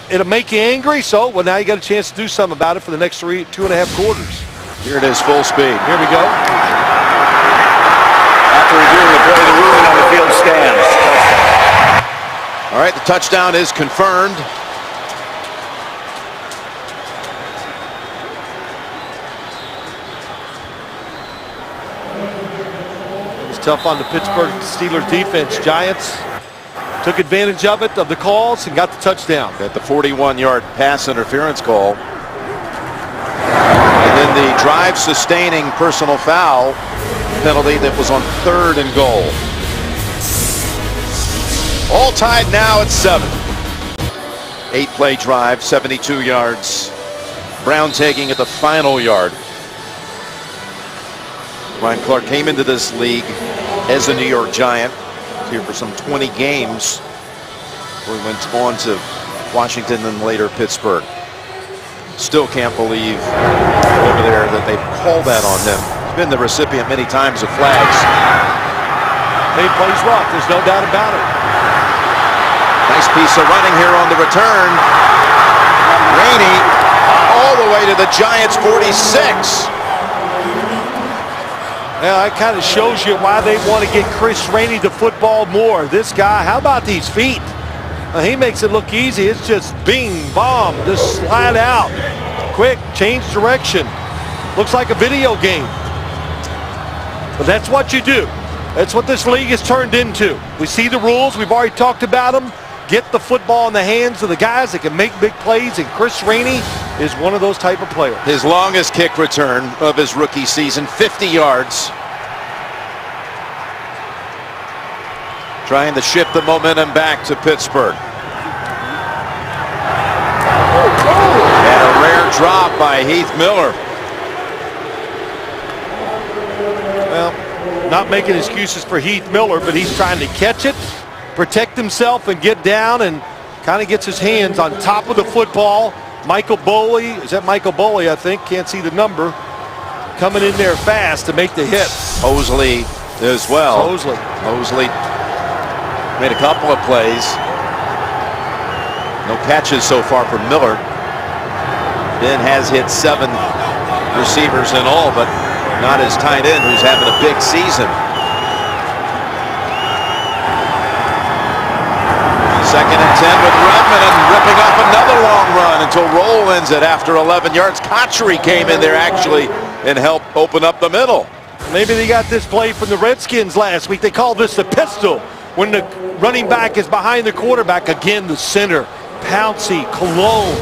It'll make you angry. So, well, now you got a chance to do something about it for the next 2.5 quarters. Here it is, full speed. Here we go. After reviewing the play, the ruling on the field stands. All right, the touchdown is confirmed. Tough on the Pittsburgh Steelers defense. Giants took advantage of it, of the calls, and got the touchdown. Got the 41-yard pass interference call. And then the drive-sustaining personal foul penalty that was on 3rd and goal. All tied now at 7. 8-play drive, 72 yards. Brown taking at the final yard. Ryan Clark came into this league as a New York Giant, here for some 20 games, where he went on to Washington and later Pittsburgh. Still can't believe over there that they called that on him. He's been the recipient many times of flags. He plays rough, there's no doubt about it. Nice piece of running here on the return. Rainey all the way to the Giants' 46. Now, that kind of shows you why they want to get Chris Rainey the football more. This guy, how about these feet? He makes it look easy. It's just bing, bomb, just slide out. Quick, change direction. Looks like a video game. But that's what you do. That's what this league has turned into. We see the rules. We've already talked about them. Get the football in the hands of the guys that can make big plays, and Chris Rainey is one of those type of players. His longest kick return of his rookie season, 50 yards. Trying to shift the momentum back to Pittsburgh. And a rare drop by Heath Miller. Well, not making excuses for Heath Miller, but he's trying to catch it, protect himself, and get down, and kind of gets his hands on top of the football. Michael Boley, is that Michael Boley, I think, can't see the number, coming in there fast to make the hit. Mosley as well. Mosley made a couple of plays. No catches so far from Miller. Ben has hit 7 receivers in all, but not his tight end, who's having a big season. 2nd and 10 with Redmond, and ripping off another long run until Roll ends it after 11 yards. Cotchery came in there actually and helped open up the middle. Maybe they got this play from the Redskins last week. They called this the pistol. When the running back is behind the quarterback, again the center, Pouncey, Cologne,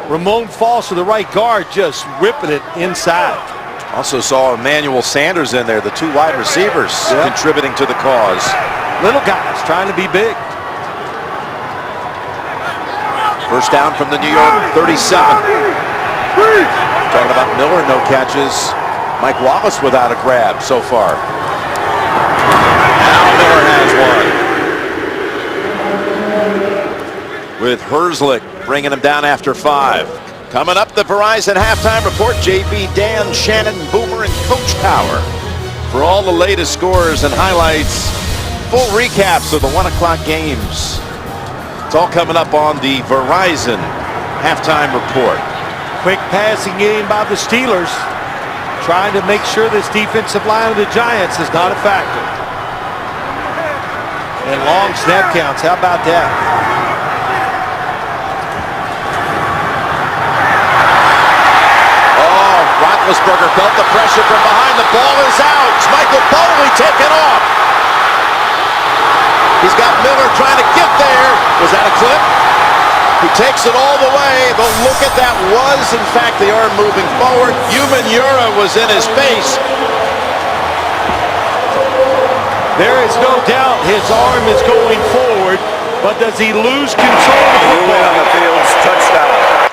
Ramon Foster, the right guard, just ripping it inside. Also saw Emmanuel Sanders in there, the 2 wide receivers contributing to the cause. Little guys trying to be big. First down from the New York 37. Talking about Miller, no catches. Mike Wallace without a grab so far. Now Miller has one. With Herzlich bringing him down after 5. Coming up, the Verizon halftime report. JB, Dan, Shannon, Boomer, and Coach Power. For all the latest scores and highlights, full recaps of the 1 o'clock games. It's all coming up on the Verizon halftime report. Quick passing game by the Steelers, trying to make sure this defensive line of the Giants is not a factor. And long snap counts, how about that? Roethlisberger felt the pressure from behind. The ball is out. It's Michael Boley taken off. He's got Miller trying to get there. Was that a clip? He takes it all the way. The look at that was, in fact, the arm moving forward. Umenyiora was in his face. There is no doubt his arm is going forward, but does he lose control of the Ruling on football? the field's touchdown.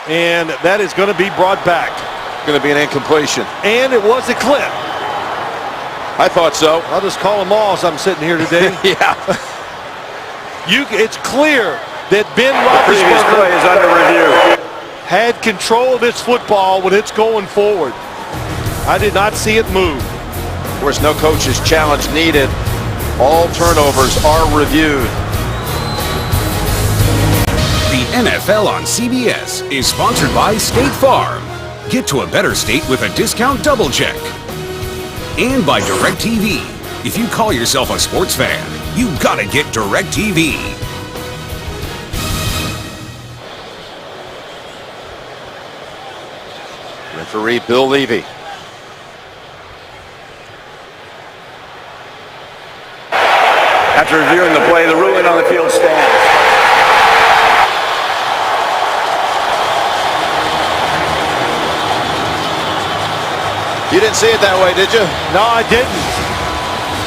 And that is going to be brought back. Going to be an incompletion. And it was a clip. I thought so. I'll just call them all as I'm sitting here today. Yeah. It's clear that Ben Previous Roethlisberger play is under review. had control of this football when it's going forward. I did not see it move. Of course, no coach's challenge needed. All turnovers are reviewed. The NFL on CBS is sponsored by State Farm. Get to a better state with a discount double check. And by DirecTV. If you call yourself a sports fan, you gotta get DirecTV. Referee Bill Levy. After reviewing the play, the ruling on the field stands. You didn't see it that way, did you? No, I didn't.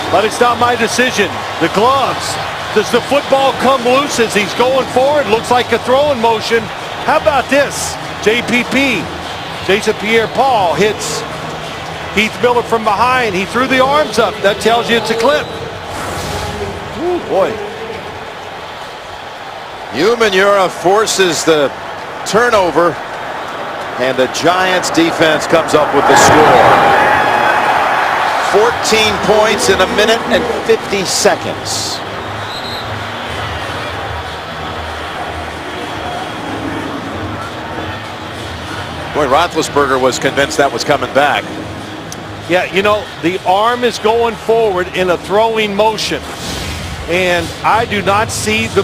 But it's not my decision. The gloves. Does the football come loose as he's going forward? Looks like a throwing motion. How about this? JPP, Jason Pierre-Paul, hits Heath Miller from behind. He threw the arms up. That tells you it's a clip. Ooh, boy. Umenyiora forces the turnover, and the Giants defense comes up with the score. 14 points in a minute and 50 seconds. Boy, Roethlisberger was convinced that was coming back. Yeah, you know, the arm is going forward in a throwing motion. And I do not see the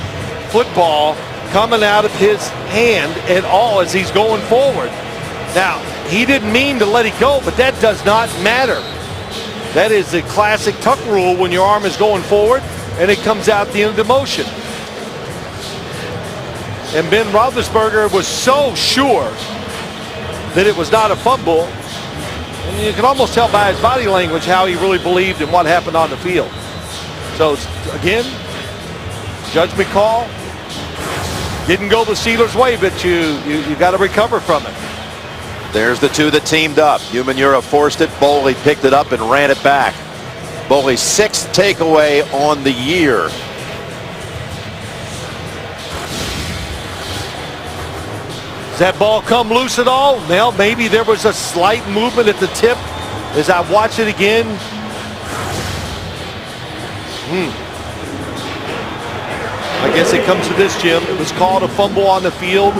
football coming out of his hand at all as he's going forward. Now, he didn't mean to let it go, but that does not matter. That is the classic tuck rule when your arm is going forward and it comes out the end of the motion. And Ben Roethlisberger was so sure that it was not a fumble. And you can almost tell by his body language how he really believed in what happened on the field. So, again, judgment call. Didn't go the Steelers' way, but you got to recover from it. There's the two that teamed up. Umenyiora forced it. Boley picked it up and ran it back. Boley's sixth takeaway on the year. Does that ball come loose at all? Well, maybe there was a slight movement at the tip as I watch it again. I guess it comes to this, Jim. It was called a fumble on the field.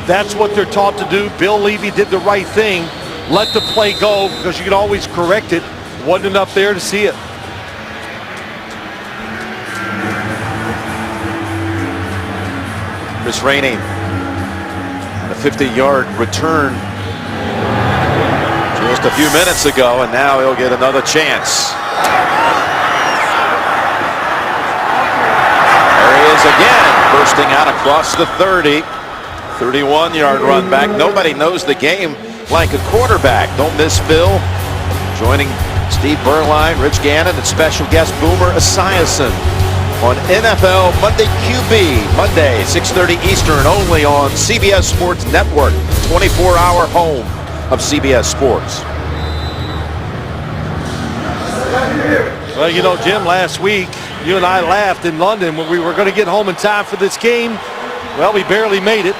That's what they're taught to do. Bill Levy did the right thing. Let the play go because you can always correct it. Wasn't enough there to see it. Chris Rainey, a 50-yard return just a few minutes ago, and now he'll get another chance. There he is again, bursting out across the 30. 31-yard run back. Nobody knows the game like a quarterback. Don't miss Phil. Joining Steve Berline, Rich Gannon, and special guest Boomer Esiason on NFL Monday QB. Monday, 6:30 Eastern, only on CBS Sports Network. 24-hour home of CBS Sports. Well, you know, Jim, last week, you and I laughed in London when we were going to get home in time for this game. Well, we barely made it.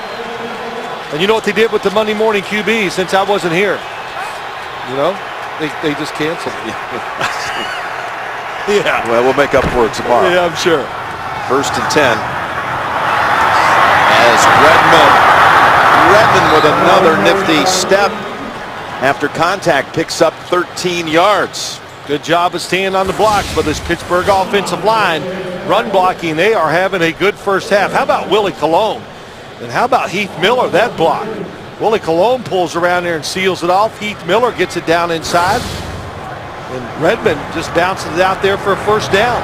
And you know what they did with the Monday morning QB since I wasn't here? You know, they just canceled. Yeah. Well, we'll make up for it tomorrow. Yeah, I'm sure. 1st and 10. As Redmond with another nifty step after contact picks up 13 yards. Good job of staying on the blocks for this Pittsburgh offensive line. Run blocking, they are having a good first half. How about Willie Colon? And how about Heath Miller, that block? Willie Colon pulls around there and seals it off. Heath Miller gets it down inside. And Redmond just bounces it out there for a first down.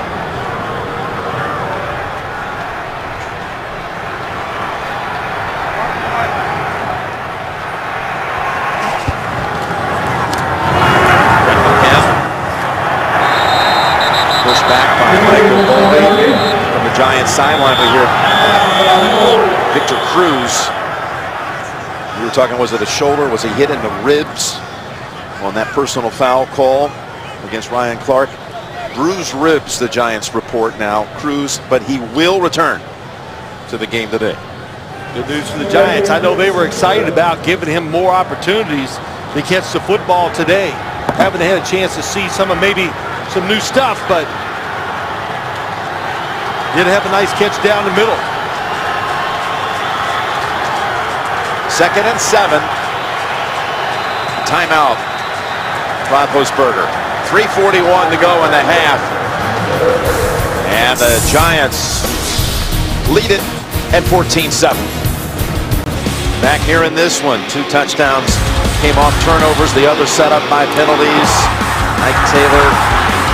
Pushed back by Michael Boley. From the Giants sideline, we hear Victor Cruz. We were talking, was it a shoulder? Was he hit in the ribs on that personal foul call against Ryan Clark? Bruised ribs, the Giants report now. Cruz, but he will return to the game today. Good news for the Giants. I know they were excited about giving him more opportunities to catch the football today. Haven't had a chance to see maybe some new stuff, but did have a nice catch down the middle. 2nd and 7. Timeout. Roethlisberger. 3:41 to go in the half. And the Giants lead it at 14-7. Back here in this one, 2 touchdowns came off turnovers. The other set up by penalties. Mike Taylor,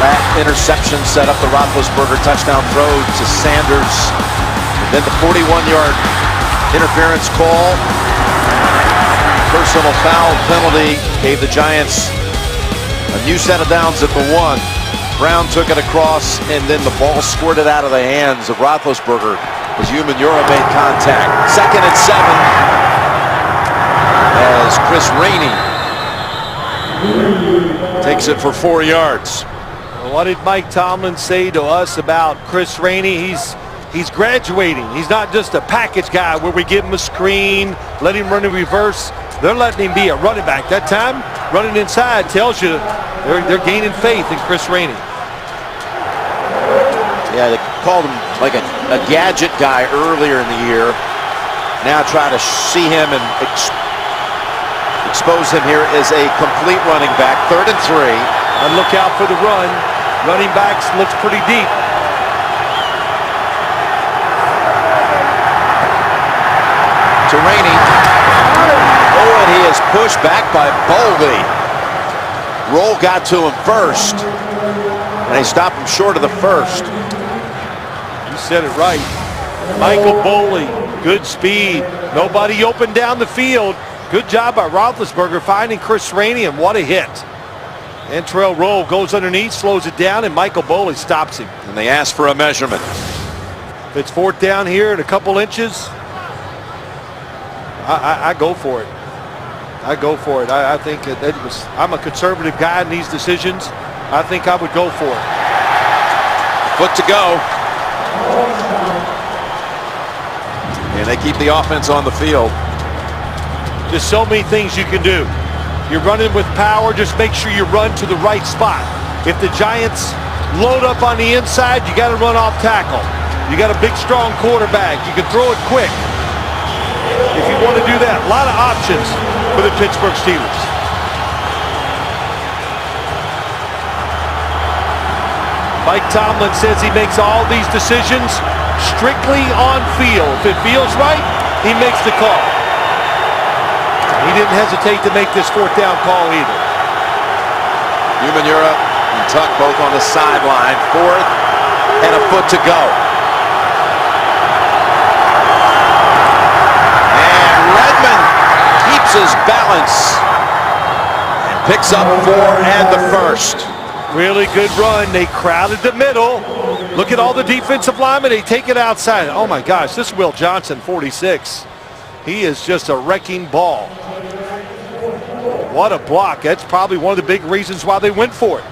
that interception set up the Roethlisberger touchdown throw to Sanders. And then the 41-yard interference call. Personal foul penalty gave the Giants a new set of downs at the 1. Brown took it across, and then the ball squirted out of the hands of Roethlisberger as Umenyiora made contact. 2nd and 7 as Chris Rainey takes it for 4 yards. What did Mike Tomlin say to us about Chris Rainey? He's graduating. He's not just a package guy where we give him a screen, let him run in reverse. They're letting him be a running back. That time, running inside tells you they're gaining faith in Chris Rainey. Yeah, they called him like a gadget guy earlier in the year. Now try to see him and expose him here as a complete running back. 3rd and 3. And look out for the run. Running backs looks pretty deep. To Rainey. Oh, and he is pushed back by Boley. Roll got to him first. And they stopped him short of the first. You said it right. Michael Boley, good speed. Nobody open down the field. Good job by Roethlisberger finding Chris Rainey, and what a hit. Antrell Roll goes underneath, slows it down, and Michael Boley stops him. And they ask for a measurement. If it's 4th down here at a couple inches, I go for it. I go for it. I think that I'm a conservative guy in these decisions. I think I would go for it. Foot to go. And they keep the offense on the field. Just so many things you can do. You're running with power, just make sure you run to the right spot. If the Giants load up on the inside, you got to run off tackle. You got a big, strong quarterback. You can throw it quick. If you want to do that, a lot of options for the Pittsburgh Steelers. Mike Tomlin says he makes all these decisions strictly on field. If it feels right, he makes the call. He didn't hesitate to make this 4th down call either. Umenyiora and Tuck both on the sideline. 4th and a foot to go. And Redmond keeps his balance and picks up 4 and the first. Really good run. They crowded the middle. Look at all the defensive linemen. They take it outside. Oh my gosh, this is Will Johnson, 46. He is just a wrecking ball. What a block. That's probably one of the big reasons why they went for it.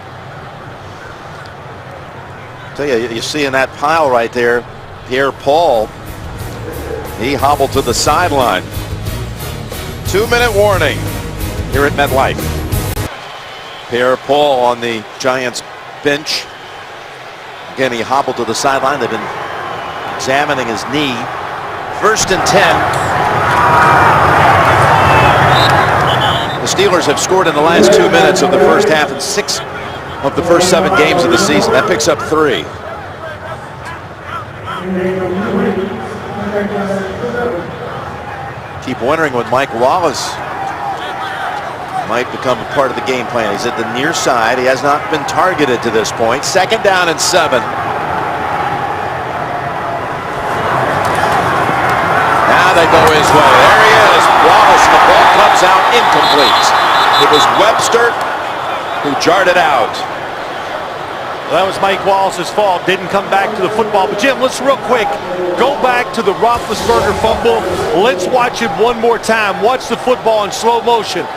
Tell you see in that pile right there, Pierre Paul, he hobbled to the sideline. 2-minute warning here at MetLife. Pierre Paul on the Giants bench. Again, he hobbled to the sideline. They've been examining his knee. 1st and 10. The Steelers have scored in the last 2 minutes of the first half in 6 of the first 7 games of the season. That picks up 3. Keep wondering when Mike Wallace might become a part of the game plan. He's at the near side. He has not been targeted to this point. 2nd down and 7. Now they go his way. There he is. Wallace, the ball comes out incomplete. It was Webster who jarred it out. Well, that was Mike Wallace's fault. Didn't come back to the football. But Jim, let's real quick go back to the Roethlisberger fumble. Let's watch it one more time. Watch the football in slow motion.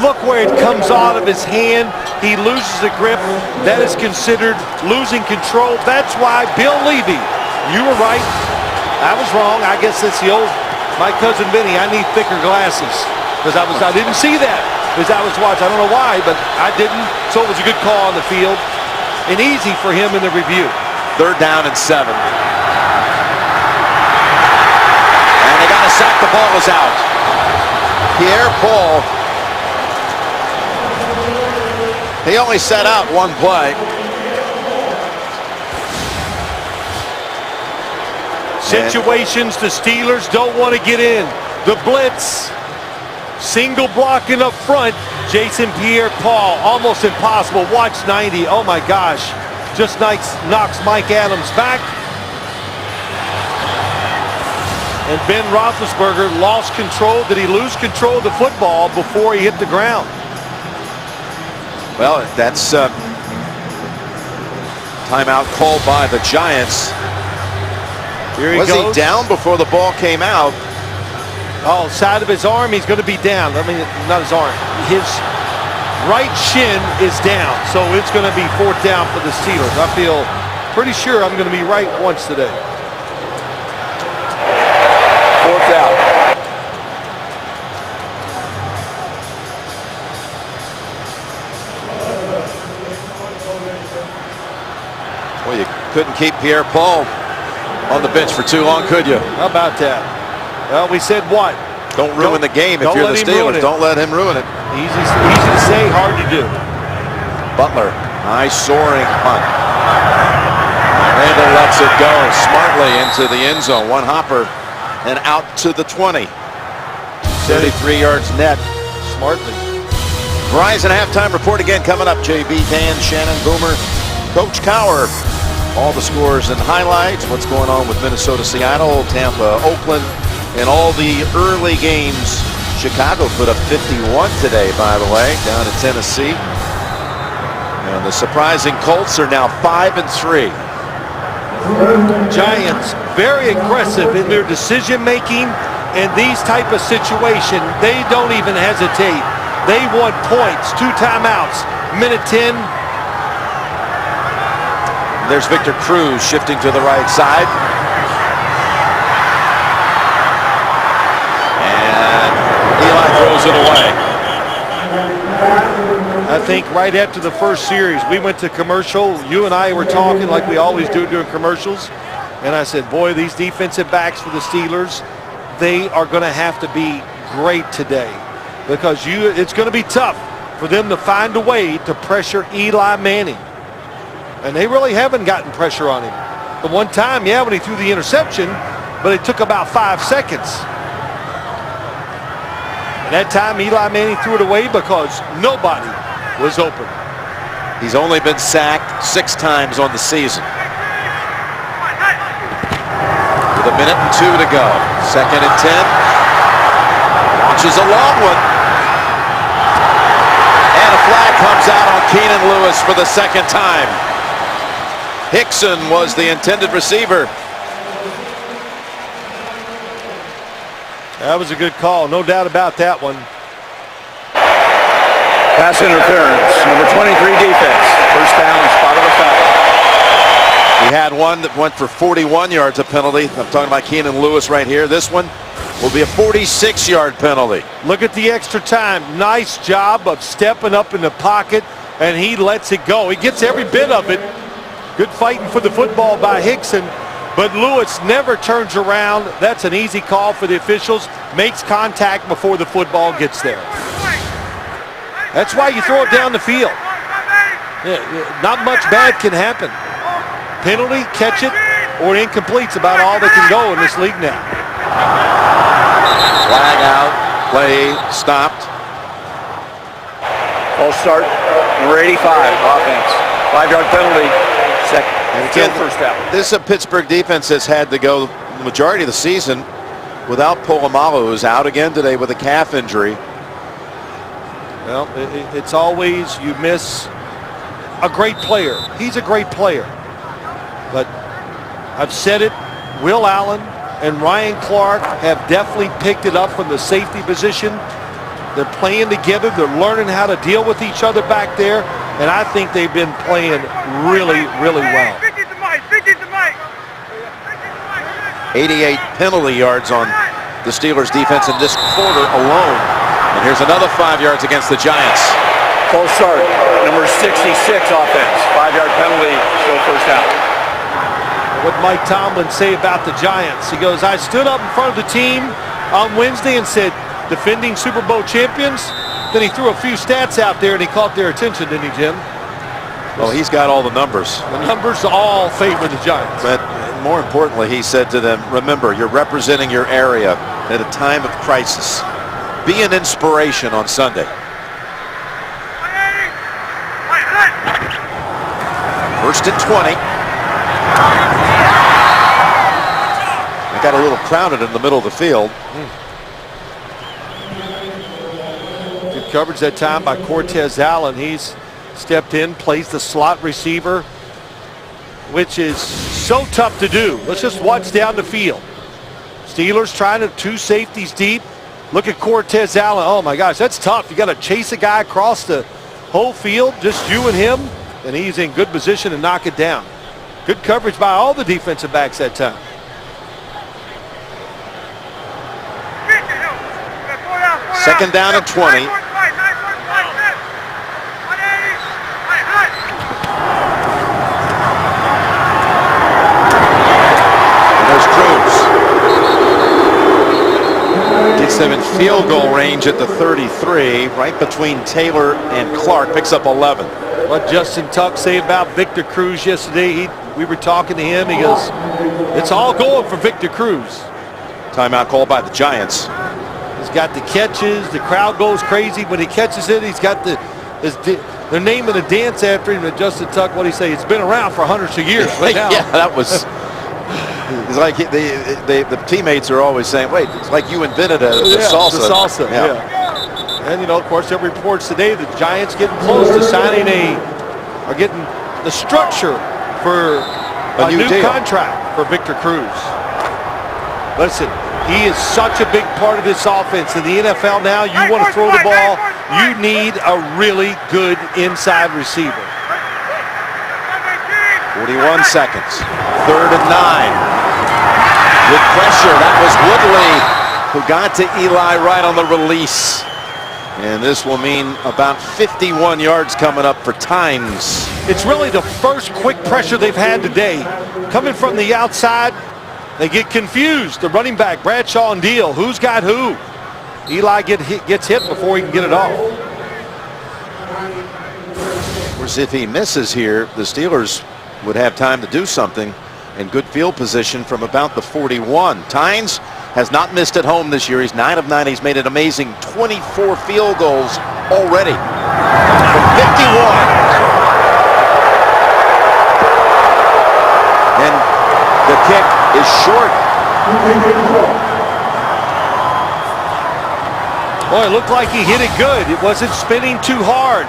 Look where it comes out of his hand. He loses the grip. That is considered losing control. That's why Bill Levy, you were right. I was wrong. I guess it's the old, my cousin Vinny, I need thicker glasses. Because I didn't see that as I was watching. I don't know why, but I didn't. So it was a good call on the field. And easy for him in the review. 3rd down and 7. And they got a sack. The ball is out. Pierre Paul. He only set out one play. Situations the Steelers don't want to get in. The blitz. Single blocking up front. Jason Pierre-Paul, almost impossible. Watch 90. Oh my gosh. Just knocks Mike Adams back. And Ben Roethlisberger lost control. Did he lose control of the football before he hit the ground? Well, that's timeout called by the Giants. Here he Was goes. he down before the ball came out? Oh, side of his arm, he's going to be down. I mean, not his arm. His right shin is down. So it's going to be 4th down for the Steelers. I feel pretty sure I'm going to be right once today. 4th down. Well, you couldn't keep Pierre Paul on the bench for too long, could you? How about that? Well, we said what? Don't ruin the game if don't you're the let him ruin Steelers. it. Don't let him ruin it. Easy to say, hard to do. Butler, nice soaring punt. Randall lets it go smartly into the end zone. One hopper and out to the 20. 73 yards net. Smartly. Verizon halftime report again coming up. JB, Dan, Shannon, Boomer, Coach Cowher. All the scores and highlights. What's going on with Minnesota, Seattle, Tampa, Oakland, and all the early games. Chicago put up 51 today, by the way, down in Tennessee. And the surprising Colts are now 5-3. Giants very aggressive in their decision making. In these type of situation, they don't even hesitate. They want points. 2 timeouts. Minute 10. There's Victor Cruz shifting to the right side. And Eli throws it away. I think right after the first series, we went to commercial. You and I were talking like we always do during commercials. And I said, boy, these defensive backs for the Steelers, they are going to have to be great today. Because it's going to be tough for them to find a way to pressure Eli Manning. And they really haven't gotten pressure on him. The one time, yeah, when he threw the interception, but it took about 5 seconds. And that time, Eli Manning threw it away because nobody was open. He's only been sacked 6 times on the season. With a minute and 2 to go. 2nd and 10. Which is a long one. And a flag comes out on Keenan Lewis for the 2nd time. Hickson was the intended receiver. That was a good call. No doubt about that one. Pass interference. Number 23 defense. 1st down, spot of the foul. We had one that went for 41 yards, a penalty. I'm talking about Keenan Lewis right here. This one will be a 46-yard penalty. Look at the extra time. Nice job of stepping up in the pocket, and he lets it go. He gets every bit of it. Good fighting for the football by Hickson, but Lewis never turns around. That's an easy call for the officials. Makes contact before the football gets there. That's why you throw it down the field. Not much bad can happen. Penalty, catch it, or incomplete's about all that can go in this league now. Flag out. Play stopped. False start. Number 85, offense. 5-yard penalty. Second. And Still again, first down. this is a Pittsburgh defense that's had to go the majority of the season without Polamalu, who's out again today with a calf injury. Well, it's always you miss a great player. He's a great player. But I've said it, Will Allen and Ryan Clark have definitely picked it up from the safety position. They're playing together. They're learning how to deal with each other back there. And I think they've been playing really, really well. 88 penalty yards on the Steelers defense in this quarter alone. And here's another 5 yards against the Giants. False start. Number 66, offense. 5-yard penalty. Still first down. What Mike Tomlin say about the Giants? He goes, I stood up in front of the team on Wednesday and said, defending Super Bowl champions. Then he threw a few stats out there and he caught their attention, didn't he, Jim? Well, he's got all the numbers. The numbers all favor the Giants. But more importantly, he said to them, remember, you're representing your area at a time of crisis. Be an inspiration on Sunday. First and 20. They got a little crowded in the middle of the field. Good coverage that time by Cortez Allen. He's stepped in, plays the slot receiver, which is so tough to do. Let's just watch down the field. Steelers trying to two safeties deep. Look at Cortez Allen. Oh my gosh, that's tough. You got to chase a guy across the whole field, just you and him, and he's in good position to knock it down. Good coverage by all the defensive backs that time. Second down and 20. There's Cruz. Gets them in field goal range at the 33, right between Taylor and Clark. Picks up 11. What Justin Tuck say about Victor Cruz yesterday? We were talking to him. He goes, it's all going for Victor Cruz. Timeout called by the Giants. He's got the catches. The crowd goes crazy when he catches it. He's got they're naming a dance after him. And Justin Tuck, what he say? It's been around for hundreds of years. But now, yeah, that was. It's like the teammates are always saying, "Wait, it's like you invented the salsa." The salsa, yeah. And you know, of course, there are reports today that the Giants getting close to signing are getting the structure for a new contract for Victor Cruz. Listen, he is such a big part of this offense in the NFL now. You want to throw the ball, you need a really good inside receiver. 41 seconds. 3rd and 9. With pressure, that was Woodley who got to Eli right on the release. And this will mean about 51 yards coming up for Tynes. It's really the first quick pressure they've had today. Coming from the outside, they get confused. The running back, Bradshaw and Deal, who's got who? Eli gets hit before he can get it off. Of course, if he misses here, the Steelers would have time to do something in good field position from about the 41. Tynes has not missed at home this year. He's 9 of 9. He's made an amazing 24 field goals already from 51. And the kick is short. Boy, it looked like he hit it good. It wasn't spinning too hard.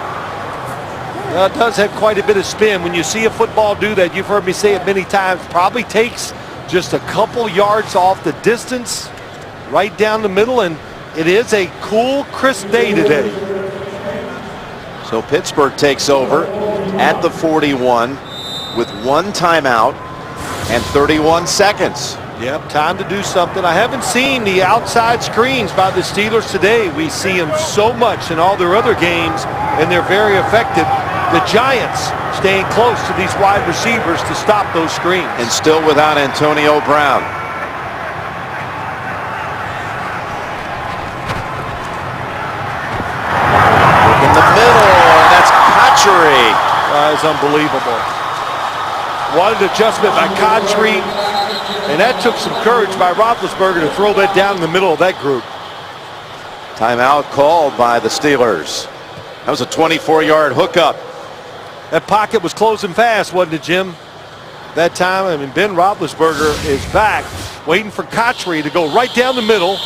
It does have quite a bit of spin. When you see a football do that, you've heard me say it many times, probably takes just a couple yards off the distance, right down the middle, and it is a cool, crisp day today. So Pittsburgh takes over at the 41 with 1 timeout and 31 seconds. Yep, time to do something. I haven't seen the outside screens by the Steelers today. We see them so much in all their other games, and they're very effective. The Giants staying close to these wide receivers to stop those screens. And still without Antonio Brown. In the middle, and that's Cotchery. That is unbelievable. What an adjustment by Cotchery. And that took some courage by Roethlisberger to throw that down in the middle of that group. Timeout called by the Steelers. That was a 24-yard hookup. That pocket was closing fast, wasn't it, Jim? That time, I mean, Ben Roethlisberger is back, waiting for Cotchery to go right down the middle.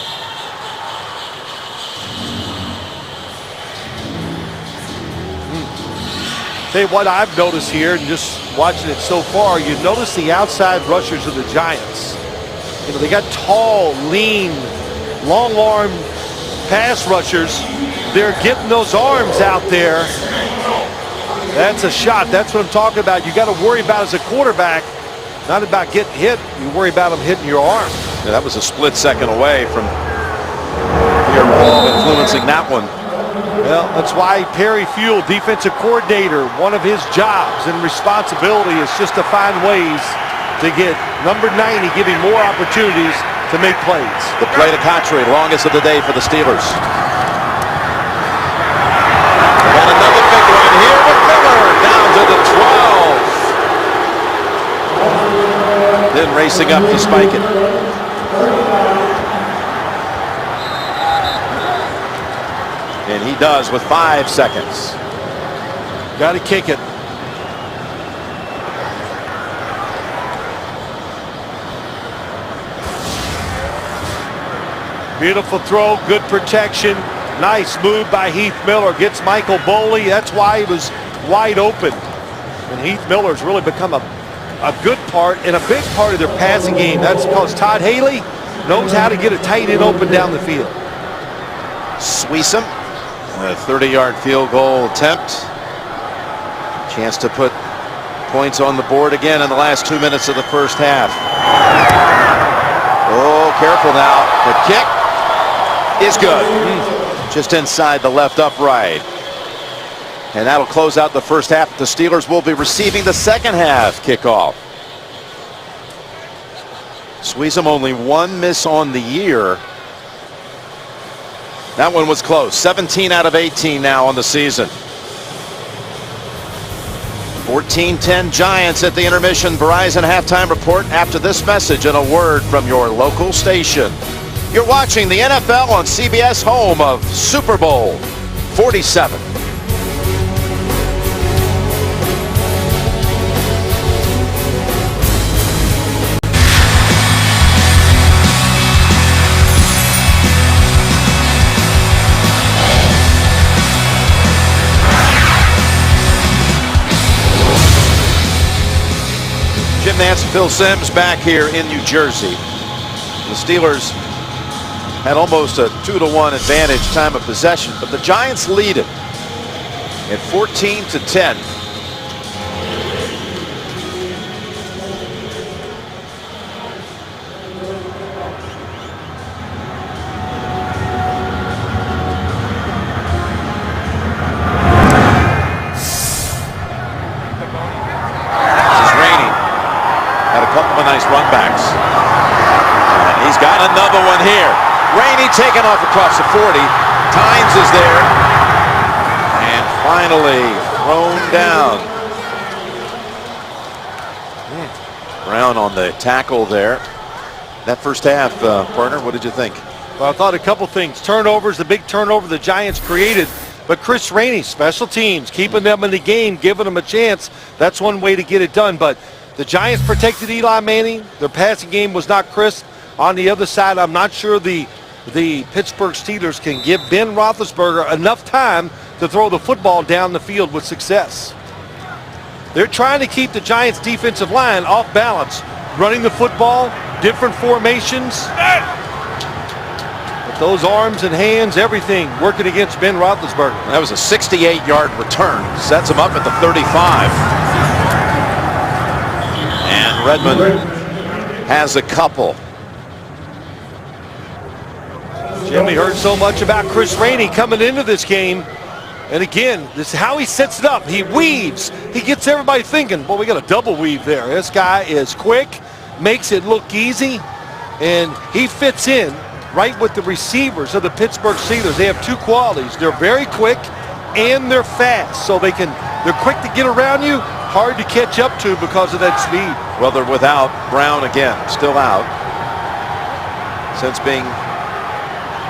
Tell you what I've noticed here, and just watching it so far, you notice the outside rushers of the Giants. You know, they got tall, lean, long-arm pass rushers. They're getting those arms out there. That's a shot. That's what I'm talking about. You got to worry about as a quarterback, not about getting hit. You worry about them hitting your arm. Yeah, that was a split second away from your ball influencing that one. Well, that's why Perry Fuel, defensive coordinator, one of his jobs and responsibility is just to find ways to get number 90, giving more opportunities to make plays. The play to Cotchery, longest of the day for the Steelers. And another big one here with Miller down to the 12. Then racing up to spike it. And he does with 5 seconds. Got to kick it. Beautiful throw, good protection. Nice move by Heath Miller. Gets Michael Boley. That's why he was wide open. And Heath Miller's really become a good part and a big part of their passing game. That's because Todd Haley knows how to get a tight end open down the field. Sweesum, a 30-yard field goal attempt. Chance to put points on the board again in the last 2 minutes of the first half. Oh, careful now. The kick is good. Just inside the left upright. And that'll close out the first half. The Steelers will be receiving the second half kickoff. Sweesum only 1 miss on the year. That one was close. 17 out of 18 now on the season. 14-10 Giants at the intermission. Verizon halftime report after this message and a word from your local station. You're watching the NFL on CBS, home of Super Bowl 47. Jim Nantz and Phil Simms back here in New Jersey. The Steelers had almost a 2-to-1 advantage time of possession, but the Giants lead it at 14-10. Nice runbacks. And he's got another one here. Rainey taken off across the 40. Tynes is there. And finally thrown down. Brown on the tackle there. That first half, partner, what did you think? Well, I thought a couple things. Turnovers, the big turnover the Giants created. But Chris Rainey, special teams, keeping them in the game, giving them a chance. That's one way to get it done. But the Giants protected Eli Manning. Their passing game was not crisp. On the other side, I'm not sure the Pittsburgh Steelers can give Ben Roethlisberger enough time to throw the football down the field with success. They're trying to keep the Giants' defensive line off balance, running the football, different formations. But those arms and hands, everything working against Ben Roethlisberger. That was a 68-yard return. Sets him up at the 35. And Redmond has a couple. Jimmy heard so much about Chris Rainey coming into this game. And again, this is how he sets it up. He weaves. He gets everybody thinking, well, we got a double weave there. This guy is quick, makes it look easy, and he fits in right with the receivers of the Pittsburgh Steelers. They have two qualities. They're very quick and they're fast. So they're quick to get around you, hard to catch up to because of that speed. Well, they're without Brown again, still out since being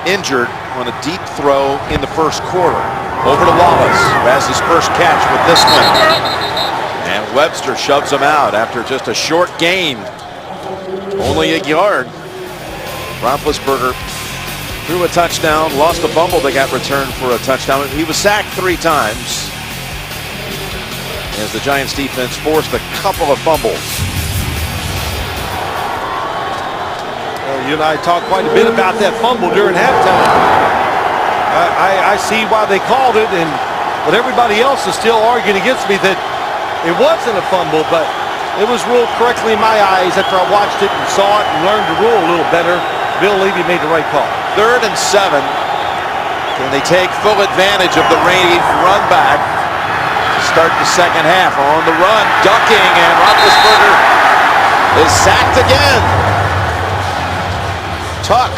injured on a deep throw in the first quarter. Over to Wallace, who has his first catch with this one. And Webster shoves him out after just a short gain. Only a yard. Roethlisberger threw a touchdown, lost a fumble that got returned for a touchdown. He was sacked 3 times as the Giants defense forced a couple of fumbles. Well, you and I talked quite a bit about that fumble during halftime. I see why they called it, but everybody else is still arguing against me that it wasn't a fumble, but it was ruled correctly in my eyes after I watched it and saw it and learned the rule a little better. Bill Levy made the right call. 3rd and 7. Can they take full advantage of the rainy run back to start the second half? On the run, ducking, and Roethlisberger is sacked again. Tuck.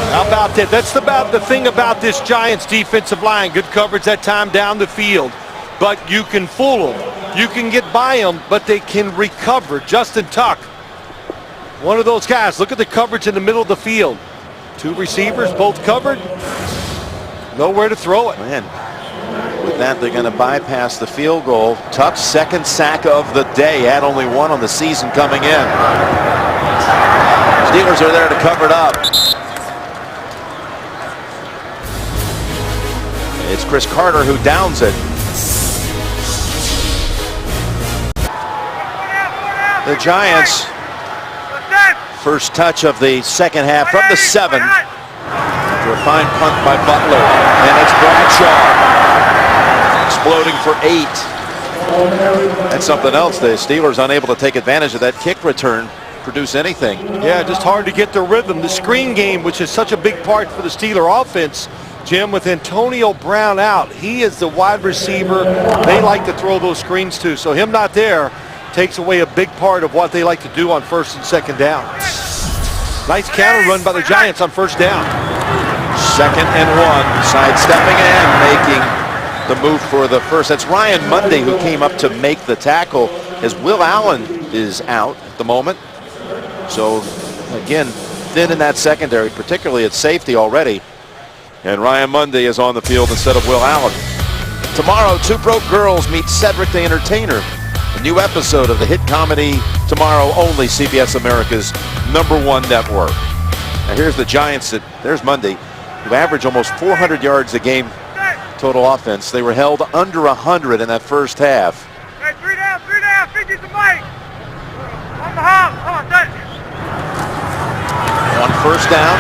How about that? That's about the thing about this Giants defensive line. Good coverage that time down the field. But you can fool them. You can get by them, but they can recover. Justin Tuck, one of those guys. Look at the coverage in the middle of the field. 2 receivers, both covered. Nowhere to throw it. Man, with that, they're going to bypass the field goal. Tuck's 2nd sack of the day. Had only 1 on the season coming in. Steelers are there to cover it up. It's Chris Carter who downs it. The Giants, first touch of the second half from the 7. After a fine punt by Butler. And it's Bradshaw exploding for 8. That's something else. The Steelers unable to take advantage of that kick return, produce anything. Yeah, just hard to get their rhythm. The screen game, which is such a big part for the Steeler offense, Jim, with Antonio Brown out, he is the wide receiver they like to throw those screens to. So him not there takes away a big part of what they like to do on 1st and 2nd down. Nice counter run by the Giants on 1st down. 2nd and 1, sidestepping and making the move for the first. That's Ryan Mundy who came up to make the tackle, as Will Allen is out at the moment. So again, thin in that secondary, particularly at safety already. And Ryan Mundy is on the field instead of Will Allen. Tomorrow, 2 Broke Girls meet Cedric the Entertainer. A new episode of the hit comedy Tomorrow, only CBS America's #1 network. Now here's the Giants. There's Mundy, who averaged almost 400 yards a game total offense. They were held under 100 in that first half. Hey, 3 down, 50 some Mike. On the hop, come on, set. On 1st down,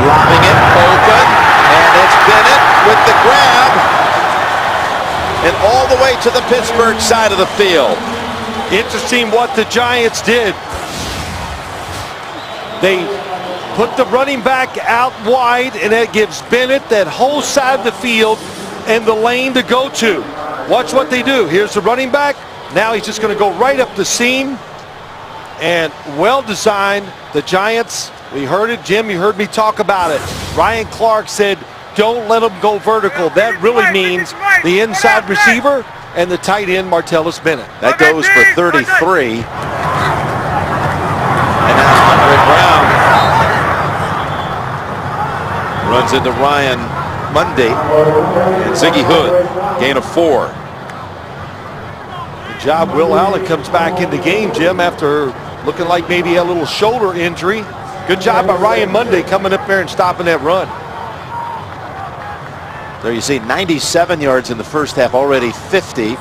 lobbing it open, and it's Bennett with the grab, and all the way to the Pittsburgh side of the field. Interesting what the Giants did. They put the running back out wide, and that gives Bennett that whole side of the field and the lane to go to. Watch what they do. Here's the running back. Now he's just going to go right up the seam, and well designed. The Giants, we heard it, Jim, you heard me talk about it. Ryan Clark said, don't let them go vertical. That really means the inside receiver and the tight end, Martellus Bennett. That goes for 33. And now Andre Brown runs into Ryan Mundy and Ziggy Hood. Gain of 4. Good job. Will Allen comes back in the game, Jim, after looking like maybe a little shoulder injury. Good job by Ryan Mundy coming up there and stopping that run. There you see 97 yards in the first half, already 50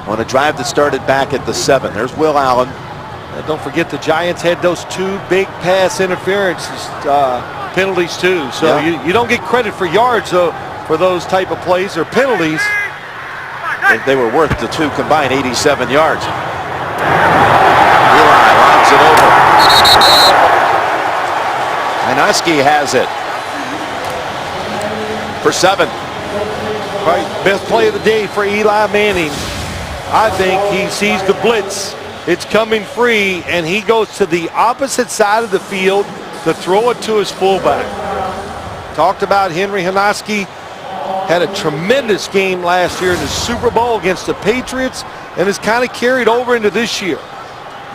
on a drive that started back at the 7. There's Will Allen. And don't forget the Giants had those 2 big pass interference penalties too. So yeah, you don't get credit for yards for those type of plays or penalties. They were worth the 2 combined, 87 yards. Eli lobs it over. Hinoski has it for 7. Right, best play of the day for Eli Manning. I think he sees the blitz. It's coming free, and he goes to the opposite side of the field to throw it to his fullback. Talked about Henry Hinoski. Had a tremendous game last year in the Super Bowl against the Patriots, and has kind of carried over into this year.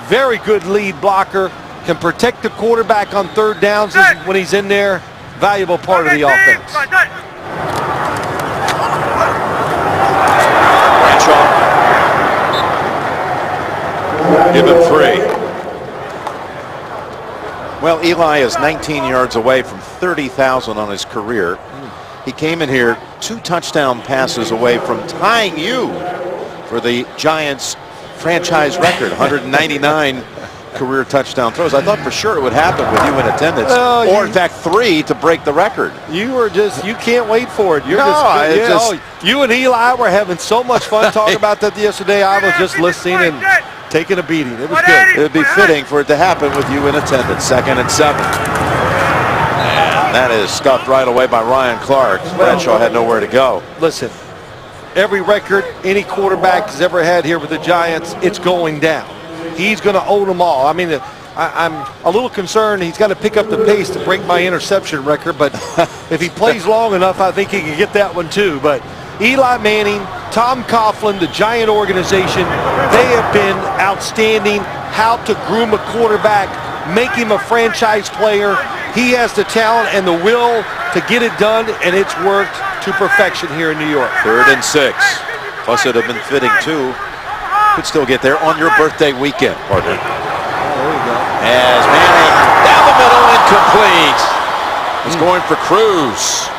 Very good lead blocker, can protect the quarterback on third downs when he's in there. Valuable part of the offense. Bradshaw. Give him 3. Well, Eli is 19 yards away from 30,000 on his career. He came in here 2 touchdown passes away from tying you for the Giants franchise record, 199 career touchdown throws. I thought for sure it would happen with you in attendance, or in fact 3 to break the record. You can't wait for it. You and Eli were having so much fun talking about that yesterday. I was just listening and taking a beating. It was good. It would be fitting for it to happen with you in attendance. 2nd and 7. And that is scuffed right away by Ryan Clark. Bradshaw had nowhere to go. Listen, every record any quarterback has ever had here with the Giants, it's going down. He's going to own them all. I mean, I'm a little concerned he's got to pick up the pace to break my interception record, but if he plays long enough, I think he can get that one too. But Eli Manning, Tom Coughlin, the Giant organization, they have been outstanding. How to groom a quarterback, make him a franchise player. He has the talent and the will to get it done, and it's worked to perfection here in New York. 3rd and 6. Plus it would have been fitting too. Could still get there on your birthday weekend, partner. There you go. As Manning down the middle, incomplete. He's going for Cruz.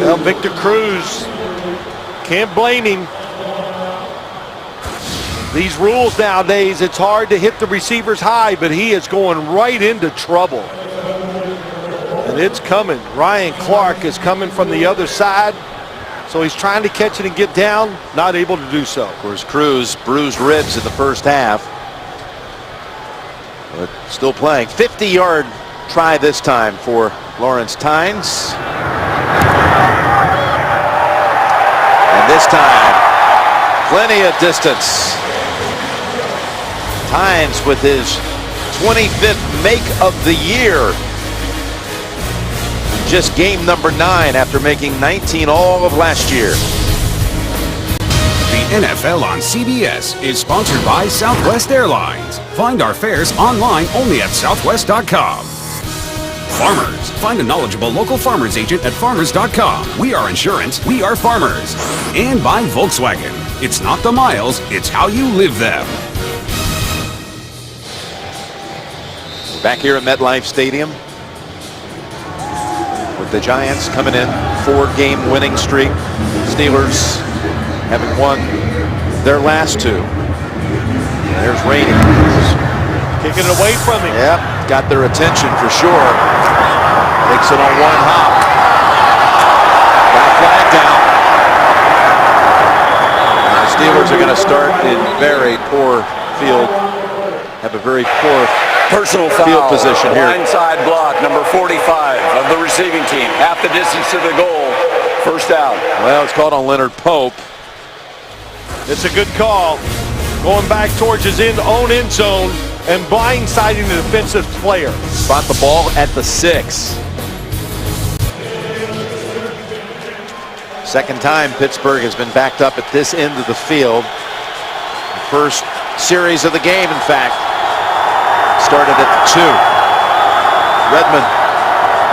Well, Victor Cruz, can't blame him. These rules nowadays, it's hard to hit the receivers high, but he is going right into trouble. And it's coming. Ryan Clark is coming from the other side. So he's trying to catch it and get down, not able to do so. Of course, Cruz bruised ribs in the first half. But still playing. 50-yard try this time for Lawrence Tynes. And this time, plenty of distance. Tynes with his 25th make of the year. Just game number 9 after making 19 all of last year. The NFL on CBS is sponsored by Southwest Airlines. Find our fares online only at southwest.com. Farmers. Find a knowledgeable local farmers agent at farmers.com. We are insurance. We are farmers. And by Volkswagen. It's not the miles, it's how you live them. Back here at MetLife Stadium. The Giants coming in 4-game winning streak. Steelers having won their last 2. There's Rainey. Kicking it away from him. Yep, got their attention for sure. Takes it on one hop. Got a flag down. And the Steelers are going to start in very poor field. Have a very poor Personal foul. field position here. Blindside block, number 45 of the receiving team. Half the distance to the goal. First down. Well, it's called on Leonard Pope. It's a good call. Going back towards his own end zone and blindsiding the defensive player. Spot the ball at the 6. Second time Pittsburgh has been backed up at this end of the field. The first series of the game, in fact, started at the 2. Redmond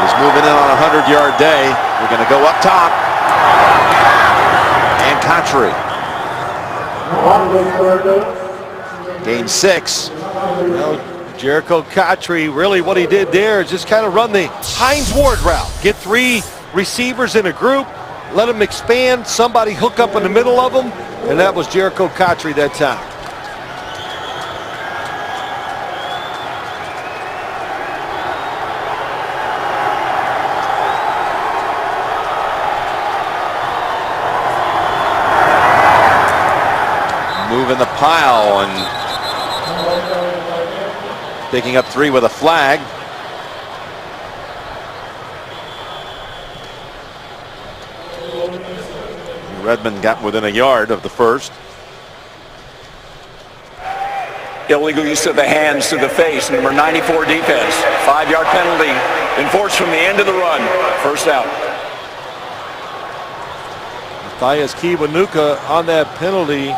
is moving in on a 100-yard day. We're going to go up top. And Cotchery. Gain 6. Well, Jericho Cotchery, really what he did there is just kind of run the Hines Ward route. Get 3 receivers in a group, let them expand, somebody hook up in the middle of them, and that was Jericho Cotchery that time. Moving the pile and picking up 3 with a flag. Redmond got within a yard of the first. Illegal use of the hands to the face, number 94 defense. 5-yard penalty enforced from the end of the run. First out. Matthias Kiwanuka on that penalty.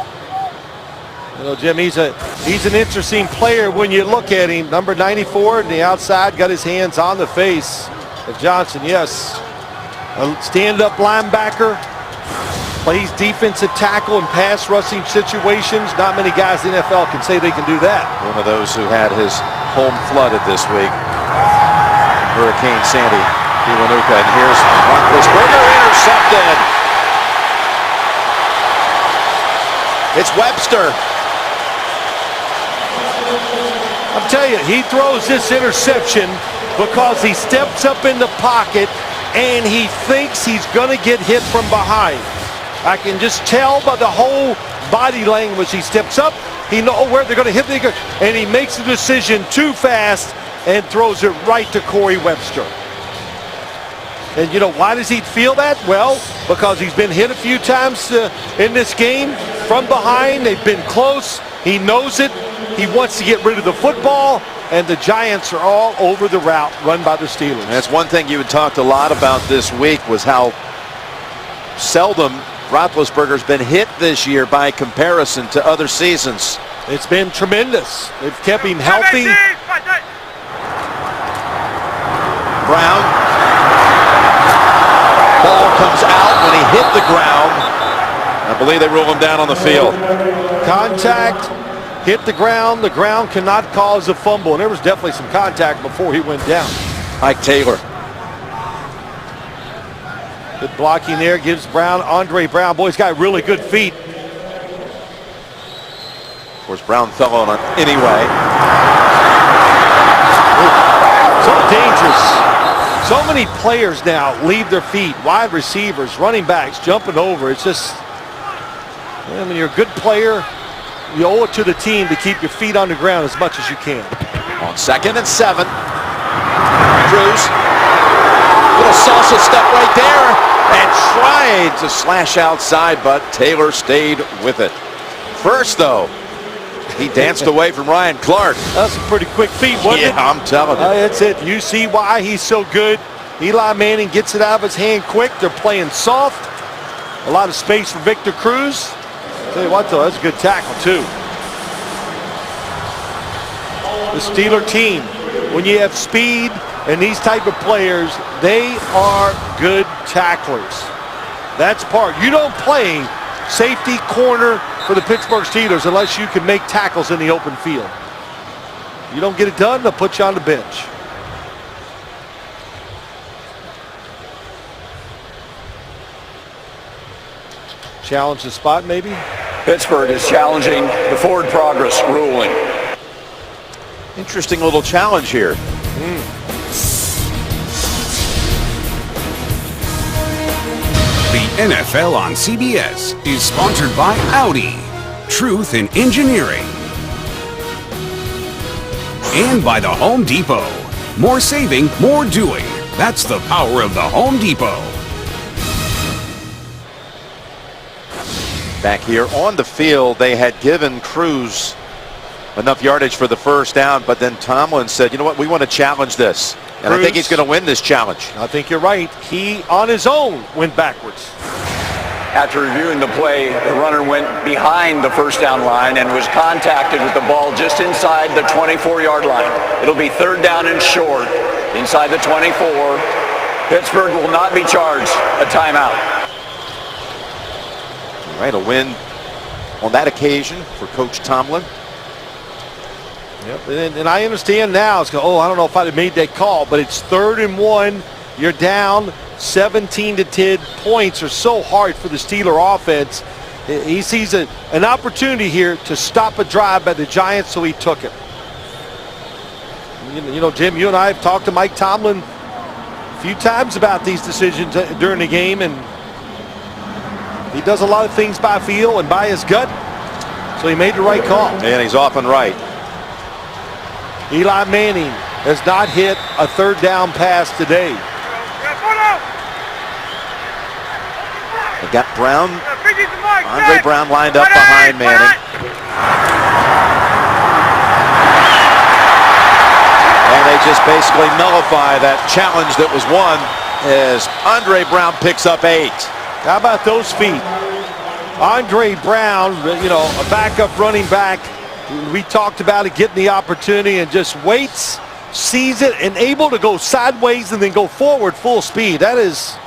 You know, Jim, he's an interesting player when you look at him. Number 94 on the outside, got his hands on the face of Johnson. Yes, a stand-up linebacker, plays defensive tackle in pass rushing situations. Not many guys in the NFL can say they can do that. One of those who had his home flooded this week. Hurricane Sandy, Kiwanuka, and here's Roethlisberger intercepted. It's Webster. I'm telling you, he throws this interception because he steps up in the pocket and he thinks he's going to get hit from behind. I can just tell by the whole body language. He steps up, he knows where they're going to hit, and he makes the decision too fast and throws it right to Corey Webster. And you know, why does he feel that? Well, because he's been hit a few times in this game from behind. They've been close. He knows it. He wants to get rid of the football, and the Giants are all over the route run by the Steelers. And that's one thing you had talked a lot about this week, was how seldom Roethlisberger's been hit this year by comparison to other seasons. It's been tremendous. They've kept him healthy. Brown. Ball comes out when he hit the ground. I believe they rule him down on the field. Contact, hit the ground. The ground cannot cause a fumble. And there was definitely some contact before he went down. Mike Taylor. Good blocking there, gives Brown, Andre Brown. Boy, he's got really good feet. Of course, Brown fell on it anyway. So dangerous. So many players now leave their feet. Wide receivers, running backs, jumping over. It's just, when you're a good player, you owe it to the team to keep your feet on the ground as much as you can. On 2nd and 7. Cruz. Little salsa step right there. And tried to slash outside, but Taylor stayed with it. First, though, he danced away from Ryan Clark. That's a pretty quick feet, wasn't it? Yeah, I'm telling you. That's it. You see why he's so good. Eli Manning gets it out of his hand quick. They're playing soft. A lot of space for Victor Cruz. Tell you what, though, that's a good tackle, too. The Steeler team, when you have speed and these type of players, they are good tacklers. That's part. You don't play safety corner for the Pittsburgh Steelers unless you can make tackles in the open field. You don't get it done, they'll put you on the bench. Challenge the spot, maybe? Pittsburgh is challenging the forward progress ruling. Interesting little challenge here. The NFL on CBS is sponsored by Audi, Truth in Engineering, and by the Home Depot. More saving, more doing. That's the power of the Home Depot. Back here on the field, they had given Cruz enough yardage for the first down, but then Tomlin said, you know what, we want to challenge this. And I think he's going to win this challenge. I think you're right. He, on his own, went backwards. After reviewing the play, the runner went behind the first down line and was contacted with the ball just inside the 24-yard line. It'll be 3rd down and short inside the 24. Pittsburgh will not be charged a timeout. All right, a win on that occasion for Coach Tomlin. Yep, and I understand now. It's I don't know if I'd have made that call, but it's 3rd and 1. You're down 17-10. Points are so hard for the Steeler offense. He sees an opportunity here to stop a drive by the Giants, so he took it. You know, Jim, you and I have talked to Mike Tomlin a few times about these decisions during the game, and he does a lot of things by feel and by his gut, so he made the right call. And he's often right. Eli Manning has not hit a 3rd down pass today. They got Brown, Andre Brown lined up behind Manning. And they just basically nullify that challenge that was won as Andre Brown picks up 8. How about those feet? Andre Brown, a backup running back. We talked about it, getting the opportunity and just waits, sees it, and able to go sideways and then go forward full speed. That's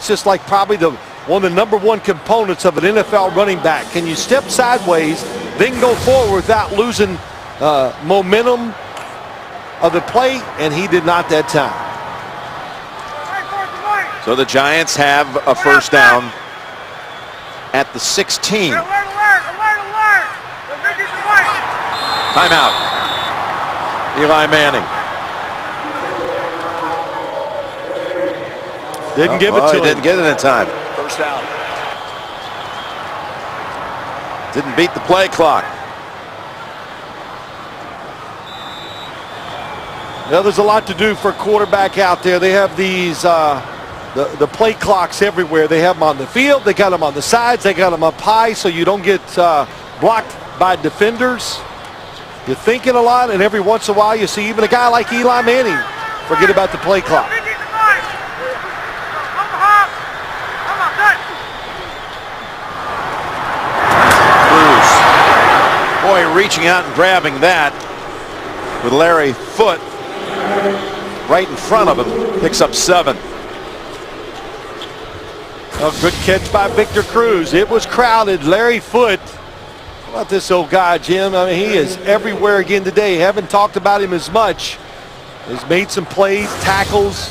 just like probably one of the number one components of an NFL running back. Can you step sideways, then go forward without losing momentum of the play? And he did not that time. So the Giants have a first down at the 16. Timeout. Eli Manning. Didn't give it to him. Didn't get it in time. First down. Didn't beat the play clock. Now there's a lot to do for a quarterback out there. They have these the play clocks everywhere. They have them on the field. They got them on the sides. They got them up high so you don't get blocked by defenders. You're thinking a lot, and every once in a while you see even a guy like Eli Manning forget about the play clock. Cruz. Boy, reaching out and grabbing that with Larry Foote right in front of him. Picks up 7. A good catch by Victor Cruz. It was crowded. Larry Foote. How about this old guy, Jim? I mean, he is everywhere again today. Haven't talked about him as much. He's made some plays, tackles.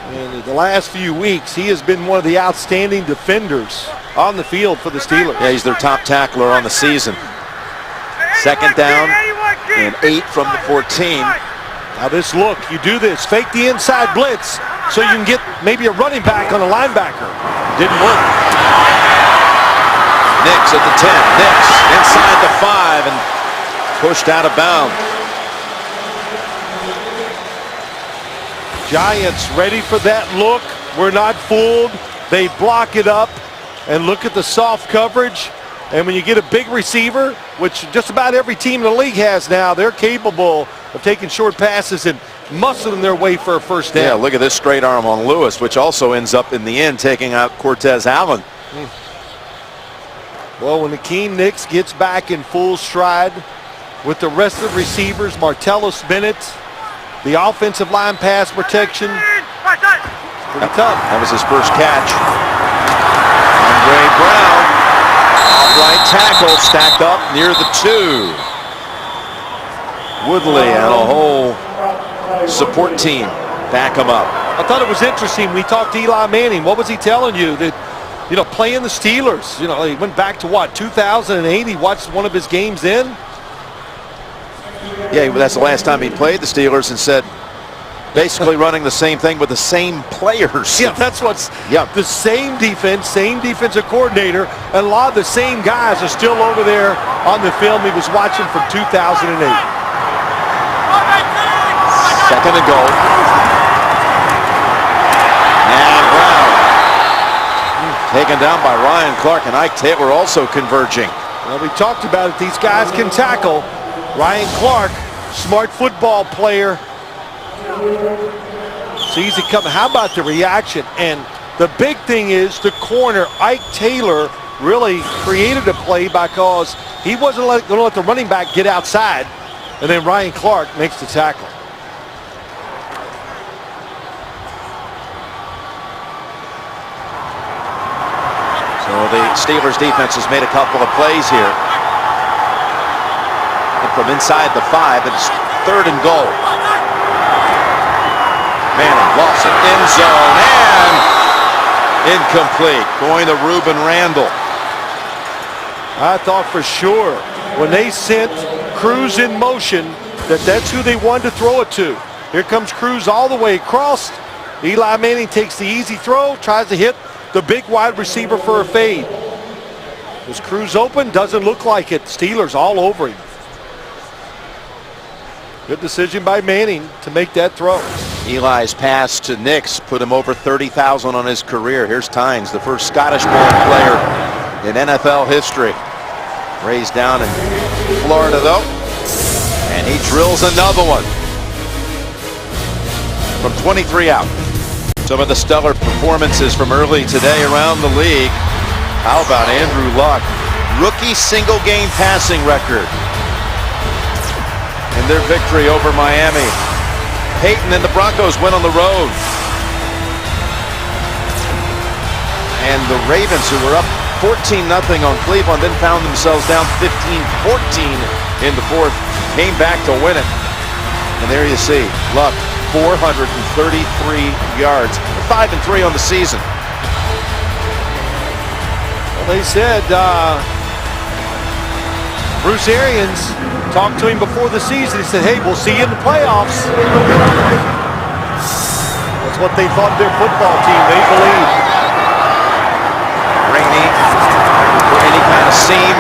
And in the last few weeks, he has been one of the outstanding defenders on the field for the Steelers. Yeah, he's their top tackler on the season. Second down and 8 from the 14. Now this look, you do this, fake the inside blitz so you can get maybe a running back on a linebacker. Didn't work. Nix at the 10. Nix inside the 5 and pushed out of bounds. Giants ready for that look. We're not fooled. They block it up, and look at the soft coverage. And when you get a big receiver, which just about every team in the league has now, they're capable of taking short passes and muscling their way for a first down. Yeah, look at this straight arm on Lewis, which also ends up in the end taking out Cortez Allen. Well, when Akeem Nicks gets back in full stride with the rest of the receivers, Martellus Bennett, the offensive line pass protection, pretty tough. That was his first catch. Andre Brown, right tackle, stacked up near the 2. Woodley and a whole support team back him up. I thought it was interesting. We talked to Eli Manning. What was he telling you? That, playing the Steelers, he went back to what, 2008? He watched one of his games in. Yeah, that's the last time he played the Steelers, and said basically running the same thing with the same players. Yeah, that's what's the same defense, same defensive coordinator, and a lot of the same guys are still over there on the film he was watching from 2008. Second and goal. And Brown taken down by Ryan Clark, and Ike Taylor also converging. Well, we talked about it. These guys can tackle. Ryan Clark, smart football player, sees it coming. How about the reaction? And the big thing is the corner, Ike Taylor, really created a play because he wasn't going to let the running back get outside, and then Ryan Clark makes the tackle. So the Steelers defense has made a couple of plays here. And from inside the 5, it's 3rd and goal. Manning lost it, end zone, and incomplete. Going to Ruben Randall. I thought for sure when they sent Cruz in motion that's who they wanted to throw it to. Here comes Cruz all the way across. Eli Manning takes the easy throw, tries to hit the big wide receiver for a fade. Was Cruz open? Doesn't look like it. Steelers all over him. Good decision by Manning to make that throw. Eli's pass to Nix put him over 30,000 on his career. Here's Tynes, the first Scottish-born player in NFL history. Raised down in Florida, though. And he drills another one. From 23 out. Some of the stellar performances from early today around the league. How about Andrew Luck? Rookie single-game passing record in their victory over Miami. Peyton and the Broncos went on the road. And the Ravens, who were up 14-0 on Cleveland, then found themselves down 15-14 in the fourth, came back to win it. And there you see, Luck, 433 yards, 5-3 on the season. Well, they said Bruce Arians talked to him before the season. He said, hey, we'll see you in the playoffs. That's what they thought their football team, they believed. Rainey for any kind of seam,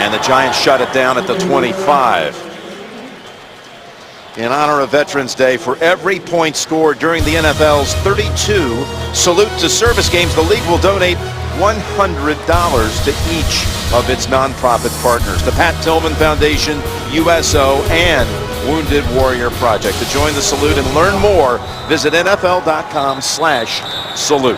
and the Giants shut it down at the 25. In honor of Veterans Day, for every point scored during the NFL's 32 Salute to Service games, the league will donate $100 to each of its nonprofit partners, the Pat Tillman Foundation, USO, and Wounded Warrior Project. To join the salute and learn more, visit NFL.com/salute.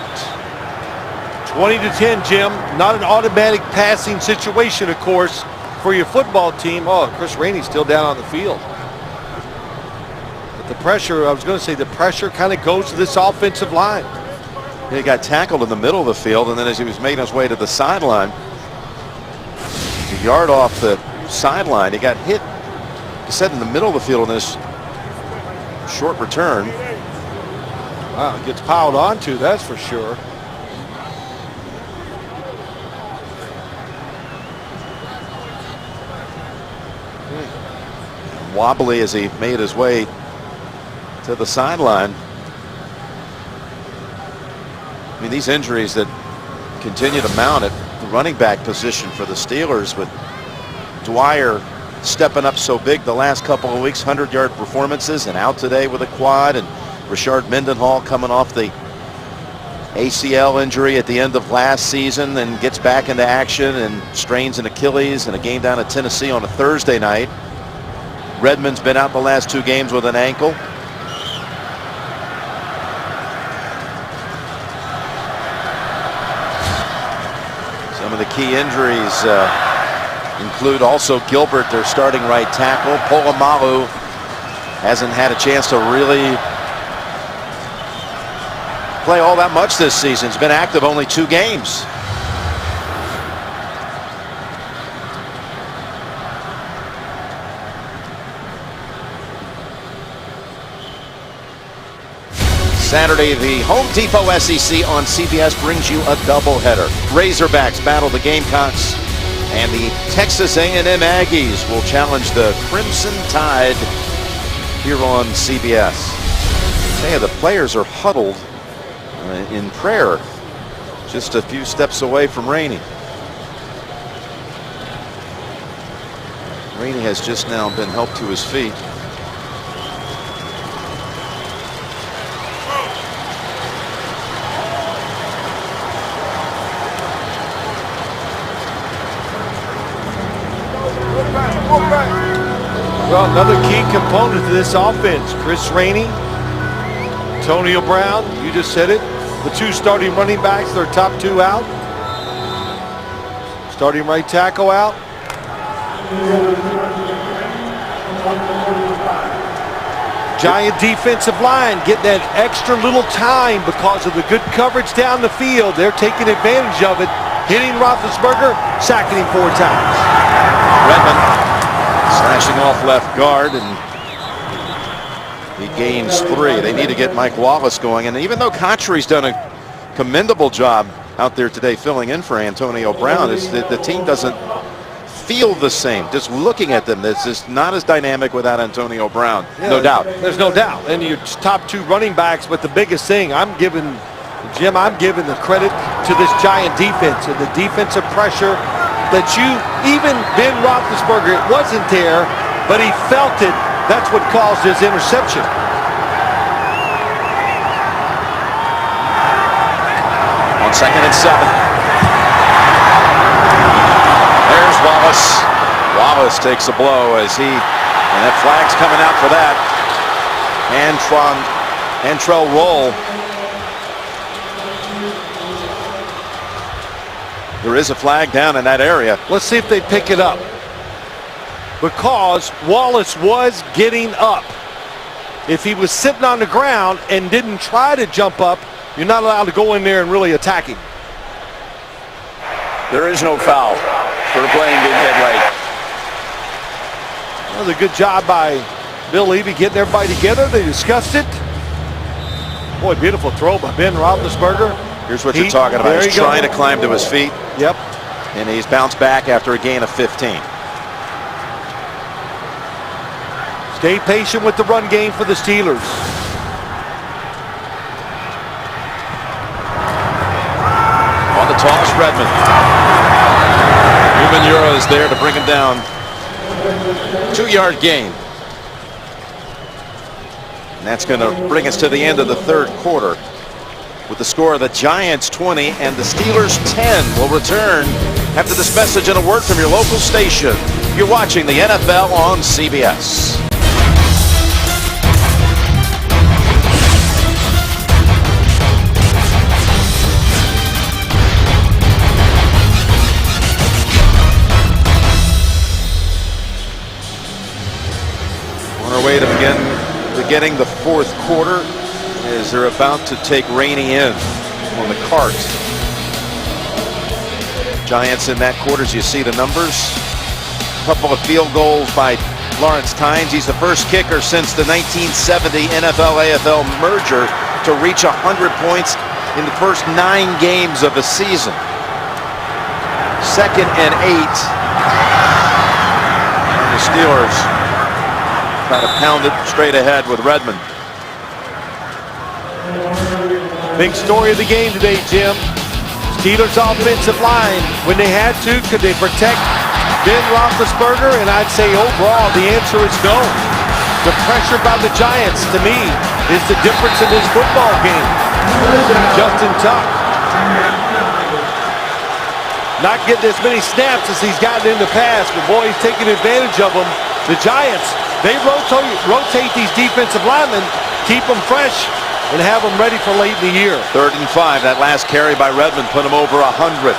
20-10, Jim. Not an automatic passing situation, of course, for your football team. Oh, Chris Rainey's still down on the field. But the pressure, I was going to say, the pressure kind of goes to this offensive line. He got tackled in the middle of the field, and then as he was making his way to the sideline, a yard off the sideline, he got hit, he said, in the middle of the field on this short return. Wow, it gets piled onto, that's for sure. Wobbly as he made his way to the sideline. I mean, these injuries that continue to mount at the running back position for the Steelers, with Dwyer stepping up so big the last couple of weeks, 100-yard performances, and out today with a quad, and Rashard Mendenhall coming off the ACL injury at the end of last season and gets back into action and strains an Achilles in a game down at Tennessee on a Thursday night. Redmond's been out the last 2 games with an ankle. Some of the key injuries include also Gilbert, their starting right tackle. Polamalu hasn't had a chance to really play all that much this season. He's been active only 2 games. Saturday, the Home Depot SEC on CBS brings you a doubleheader. Razorbacks battle the Gamecocks, and the Texas A&M Aggies will challenge the Crimson Tide here on CBS. Yeah, the players are huddled in prayer, just a few steps away from Rainey. Rainey has just now been helped to his feet. Well, another key component to this offense, Chris Rainey, Antonio Brown, you just said it. The 2 starting running backs, their top 2 out. Starting right tackle out. Giant defensive line getting that extra little time because of the good coverage down the field. They're taking advantage of it, hitting Roethlisberger, sacking him 4 times. Redmond slashing off left guard, and he gains 3. They need to get Mike Wallace going, and even though Cottry's done a commendable job out there today filling in for Antonio Brown, the team doesn't feel the same. Just looking at them, it's just not as dynamic without Antonio Brown. Yeah, no doubt. There's no doubt. And your top 2 running backs, but the biggest thing, I'm giving the credit to this Giant defense and the defensive pressure that even Ben Roethlisberger, it wasn't there, but he felt it. That's what caused his interception. On 2nd and 7. There's Wallace. Wallace takes a blow and that flag's coming out for that. Antrell Roll. There is a flag down in that area. Let's see if they pick it up. Because Wallace was getting up. If he was sitting on the ground and didn't try to jump up, you're not allowed to go in there and really attack him. There is no foul for playing being hit late. That was a good job by Bill Levy getting everybody together. They discussed it. Boy, beautiful throw by Ben Roethlisberger. Here's what you're talking about. He's trying to climb to his feet. Yep. And he's bounced back after a gain of 15. Stay patient with the run game for the Steelers. On the toss, Redmond. Umenyiora is there to bring him down. 2-yard gain. And that's going to bring us to the end of the third quarter with the score of the Giants 20 and the Steelers 10. We'll return after this message and a word from your local station. You're watching the NFL on CBS. On our way to beginning the fourth quarter as they're about to take Rainey in on the cart. Giants in that quarter, as you see the numbers. A couple of field goals by Lawrence Tynes. He's the first kicker since the 1970 NFL-AFL merger to reach 100 points in the first 9 games of a season. 2nd and 8. And the Steelers try to pound it straight ahead with Redmond. Big story of the game today, Jim. Steelers offensive line, when they had to, could they protect Ben Roethlisberger? And I'd say overall the answer is no. The pressure by the Giants, to me, is the difference in this football game. Justin Tuck not getting as many snaps as he's gotten in the past, but boy, he's taking advantage of them. The Giants, they rotate these defensive linemen, keep them fresh, and have them ready for late in the year. 3rd and 5. That last carry by Redmond put him over 100.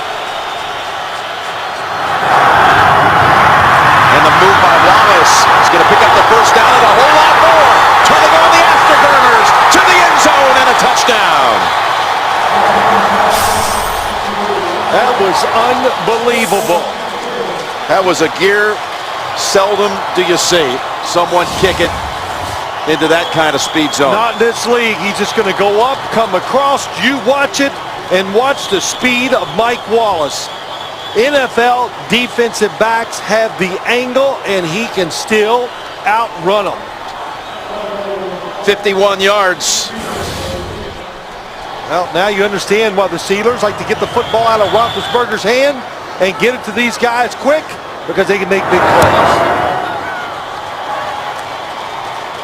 And the move by Wallace is going to pick up the first down and a whole lot more. Turning on the afterburners to the end zone and a touchdown. That was unbelievable. That was a gear seldom do you see someone kick it into that kind of speed zone. Not in this league. He's just going to go up, come across. You watch it and watch the speed of Mike Wallace. NFL defensive backs have the angle, and he can still outrun them. 51 yards. Well, now you understand why the Steelers like to get the football out of Roethlisberger's hand and get it to these guys quick, because they can make big plays.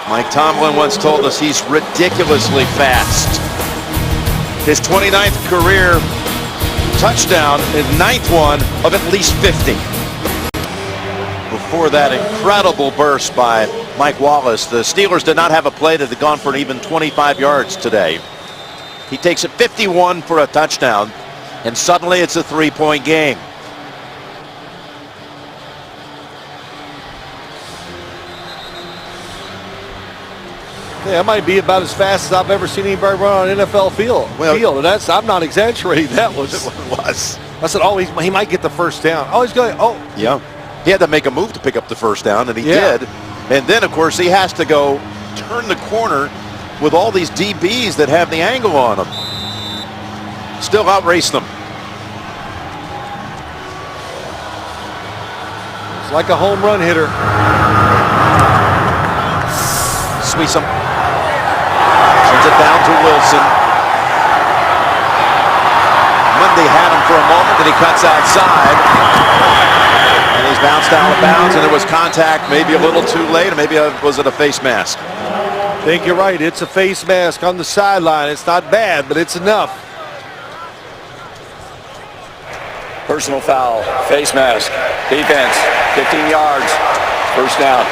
Mike Tomlin once told us he's ridiculously fast. His 29th career touchdown, his 9th one of at least 50. Before that incredible burst by Mike Wallace, the Steelers did not have a play that had gone for even 25 yards today. He takes it 51 for a touchdown, and suddenly it's a 3-point game. Yeah, that might be about as fast as I've ever seen anybody run on an NFL field. And that's, I'm not exaggerating. That was. It was. I said, oh, he might get the first down. Oh, he's going. Oh, yeah. He had to make a move to pick up the first down, and he Yeah. did. And then, of course, he has to go turn the corner with all these DBs that have the angle on them. Still outrace them. it's like a home run hitter. Sweeps him. Sends it down to Wilson. Mundy had him for a moment, then he cuts outside. And he's bounced out of bounds, and there was contact maybe a little too late, or maybe was it a face mask? I think you're right. It's a face mask on the sideline. It's not bad, but it's enough. Personal foul, face mask, defense, 15 yards, first down.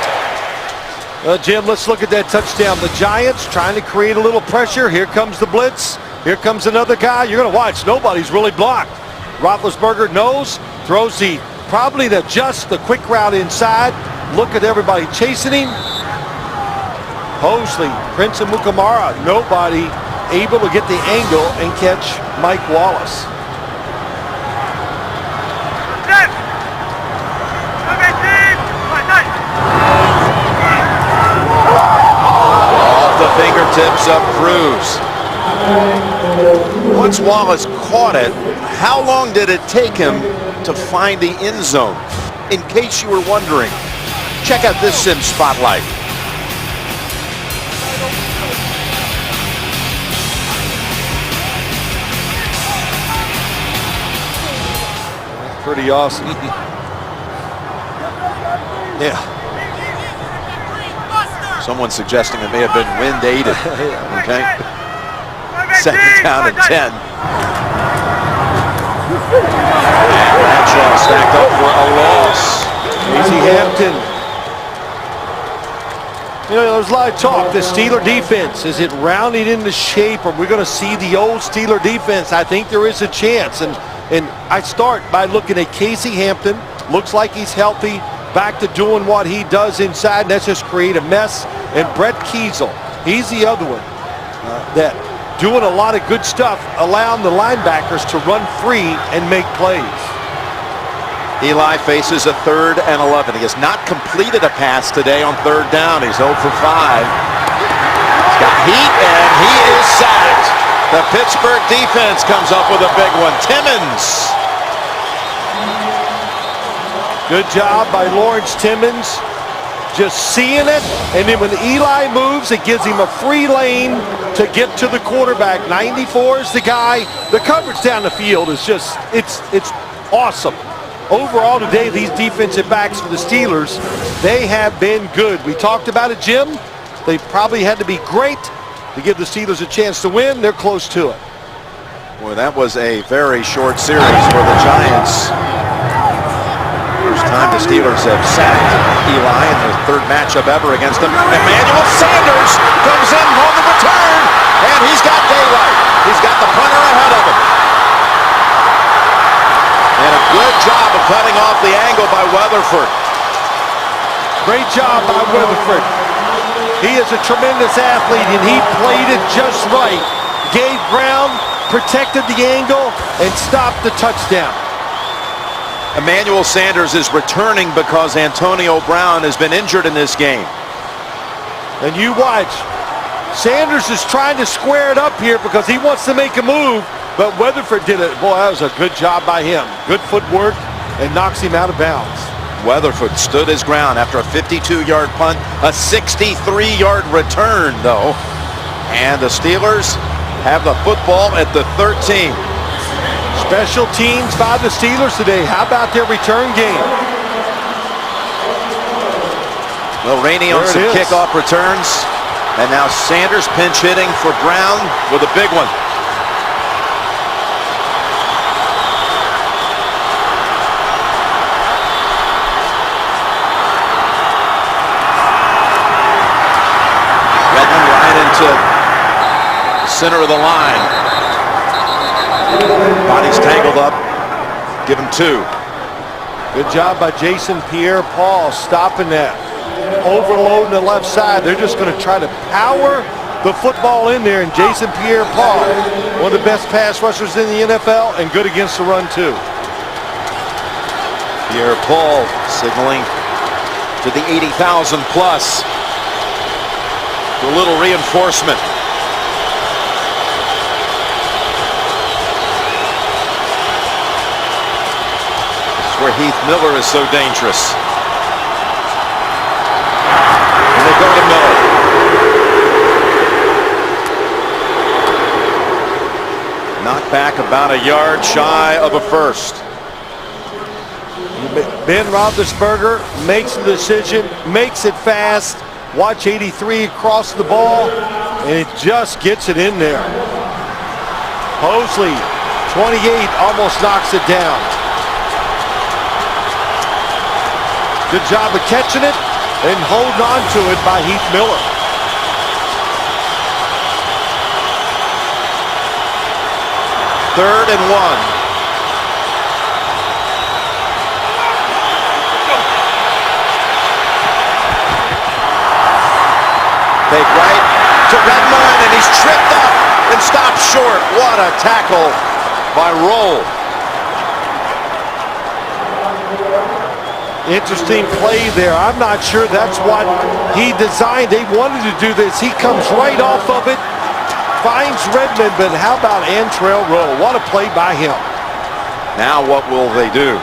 Well, Jim, let's look at that touchdown. The Giants trying to create a little pressure. Here comes the blitz. Here comes another guy. You're going to watch. Nobody's really blocked. Roethlisberger knows, throws probably just the quick route inside. Look at everybody chasing him. Mosley, Prince and Mukamara, nobody able to get the angle and catch Mike Wallace. Off the fingertips of Cruz. Once Wallace caught it, how long did it take him to find the end zone? In case you were wondering, check out this sim spotlight. Pretty awesome. Yeah. Someone suggesting it may have been wind aided. Okay. Second down and 10. And Bradshaw stacked up for a loss. Casey Hampton. You know, there's a lot of talk. The Steeler defense, is it rounding into shape? Are we going to see the old Steeler defense? I think there is a chance. And I start by looking at Casey Hampton. Looks like he's healthy. Back to doing what he does inside. And that's just create a mess. And Brett Kiesel, he's the other one that doing a lot of good stuff, allowing the linebackers to run free and make plays. Eli faces a 3rd and 11. He has not completed a pass today on 3rd down. He's 0 for 5. He's got heat, and he is sacked. The Pittsburgh defense comes up with a big one. Timmons. Good job by Lawrence Timmons. Just seeing it, and then when Eli moves, it gives him a free lane to get to the quarterback. 94 is the guy. The coverage down the field is just, it's awesome. Overall today, these defensive backs for the Steelers, they have been good. We talked about it, Jim. They probably had to be great to give the Steelers a chance to win. They're close to it. Boy, that was a very short series for the Giants. First time the Steelers have sacked Eli in their 3rd matchup ever against them. Emmanuel Sanders comes in on the return, and he's got daylight. He's got the punter ahead of him. And a good job of cutting off the angle by Weatherford. Great job by Weatherford. He is a tremendous athlete, and he played it just right. Gave ground, protected the angle, and stopped the touchdown. Emmanuel Sanders is returning because Antonio Brown has been injured in this game. And you watch. Sanders is trying to square it up here because he wants to make a move, but Weatherford did it. Boy, that was a good job by him. Good footwork, and knocks him out of bounds. Weatherford stood his ground after a 52-yard punt, a 63-yard return, though. And the Steelers have the football at the 13. Special teams by the Steelers today. How about their return game? Well, Rainey on some kickoff returns. And now Sanders pinch hitting for Brown with a big one. Redmond right into the center of the line. Body's tangled up. Give him 2. Good job by Jason Pierre-Paul stopping that. Overloading the left side. They're just going to try to power the football in there. And Jason Pierre-Paul, one of the best pass rushers in the NFL and good against the run too. Pierre-Paul signaling to the 80,000 plus. A little reinforcement. Where Heath Miller is so dangerous. And they go to Miller. Knocked back about a yard shy of a first. Ben Roethlisberger makes the decision, makes it fast. Watch 83 across the ball, and it just gets it in there. Mosley, 28, almost knocks it down. Good job of catching it and holding on to it by Heath Miller. Third and 1. Fake right to Redmond, and he's tripped up and stopped short. What a tackle by Rolle. Interesting play there. I'm not sure that's what he designed. They wanted to do this. He comes right off of it, finds Redmond, but how about Antrel Rolle? What a play by him. Now what will they do?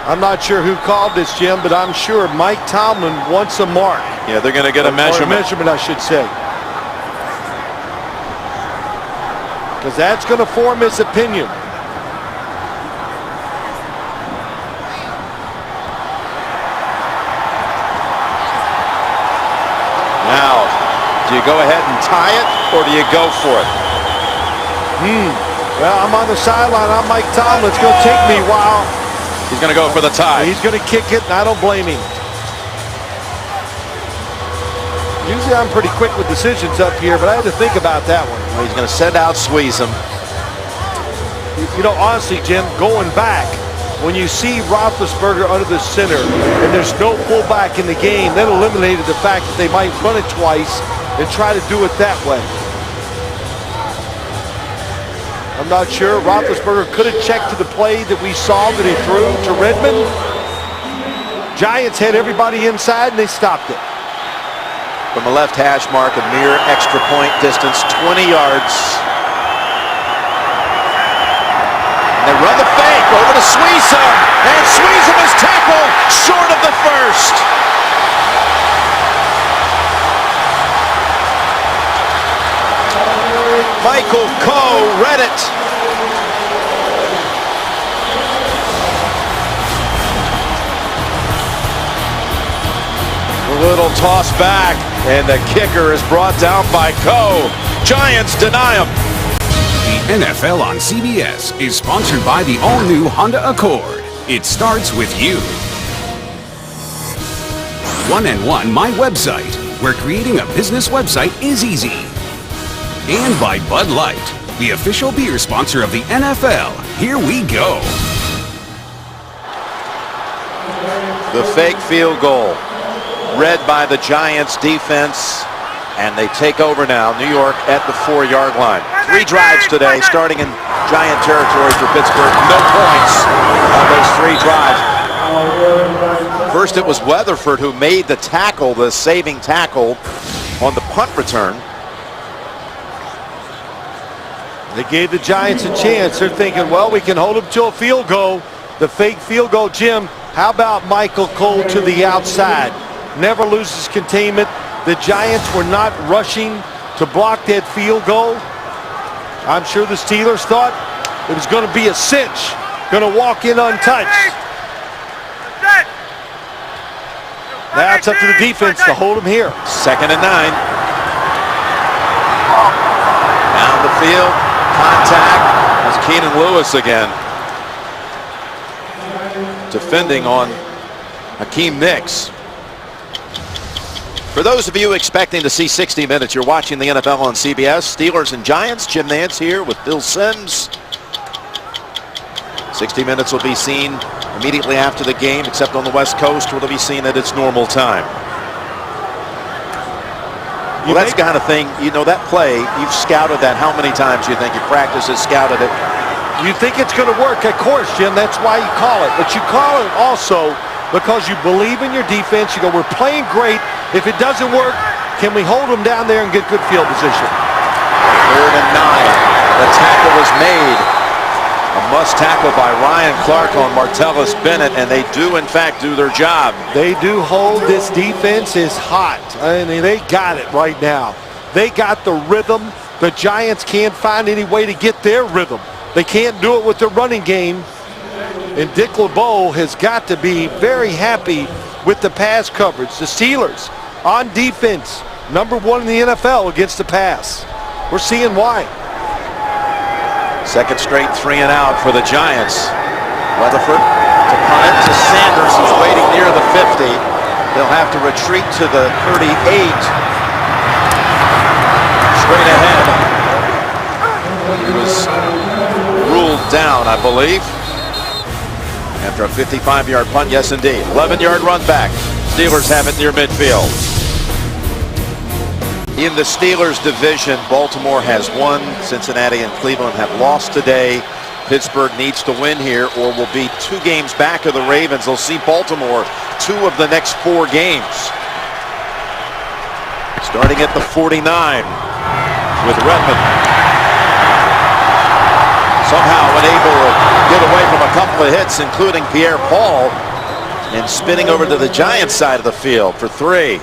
I'm not sure who called this, Jim, but I'm sure Mike Tomlin wants a mark. Yeah, they're going to get a Or measurement. a measurement, I should say. Because that's going to form his opinion. Now, do you go ahead and tie it, or do you go for it? Well, I'm on the sideline. I'm Mike Tomlin. It's going to take me a while. He's going to go for the tie. He's going to kick it, and I don't blame him. Usually I'm pretty quick with decisions up here, but I had to think about that one. Well, he's going to send out Sweezum. You know, honestly, Jim, going back, when you see Roethlisberger under the center and there's no fullback in the game, that eliminated the fact that they might run it twice and try to do it that way. I'm not sure. Roethlisberger could have checked to the play that we saw that he threw to Redmond. Giants had everybody inside and they stopped it. From the left hash mark, a mere extra point distance, 20 yards. And they run the fake over to Sweezum, and Sweezum is tackled short of the first. Michael Coe read it. A little toss back, and the kicker is brought down by Coe. Giants deny him. The NFL on CBS is sponsored by the all-new Honda Accord. It starts with you. 1&1 My Website, where creating a business website is easy. And by Bud Light, the official beer sponsor of the NFL. Here we go. The fake field goal, read by the Giants defense, and they take over now. New York at the 4-yard line. 3 drives today, starting in Giant territory for Pittsburgh. No points on those 3 drives. First it was Weatherford who made the tackle, the saving tackle on the punt return. They gave the Giants a chance. They're thinking, well, we can hold them to a field goal. The fake field goal, Jim. How about Michael Cole to the outside? Never loses containment. The Giants were not rushing to block that field goal. I'm sure the Steelers thought it was going to be a cinch. Going to walk in untouched. Now it's up to the defense to hold them here. 2nd and 9. Down the field. Contact. That's Keenan Lewis again. Defending on Hakeem Nicks. For those of you expecting to see 60 minutes, you're watching the NFL on CBS. Steelers and Giants. Jim Nantz here with Bill Sims. 60 minutes will be seen immediately after the game, except on the West Coast, where it'll be seen at its normal time. Well, that's the kind of thing, you know, that play, you've scouted that how many times you think? You practiced it, scouted it. You think it's going to work, of course, Jim. That's why you call it. But you call it also because you believe in your defense. You go, we're playing great. If it doesn't work, can we hold them down there and get good field position? 3rd and 9. The tackle was made. A must tackle by Ryan Clark on Martellus Bennett, and they do, in fact, do their job. They do hold. This defense is hot. I mean, they got it right now. They got the rhythm. The Giants can't find any way to get their rhythm. They can't do it with the running game. And Dick LeBeau has got to be very happy with the pass coverage. The Steelers on defense, #1 in the NFL against the pass. We're seeing why. 2nd straight 3 and out for the Giants. Weatherford to punt it to Sanders, who's waiting near the 50. They'll have to retreat to the 38. Straight ahead. He was ruled down, I believe. After a 55-yard punt, yes indeed. 11-yard run back. Steelers have it near midfield. In the Steelers division, Baltimore has won. Cincinnati and Cleveland have lost today. Pittsburgh needs to win here or will be 2 games back of the Ravens. They'll see Baltimore 2 of the next 4 games. Starting at the 49 with Redmond. Somehow unable to get away from a couple of hits, including Pierre-Paul, and spinning over to the Giants side of the field for 3.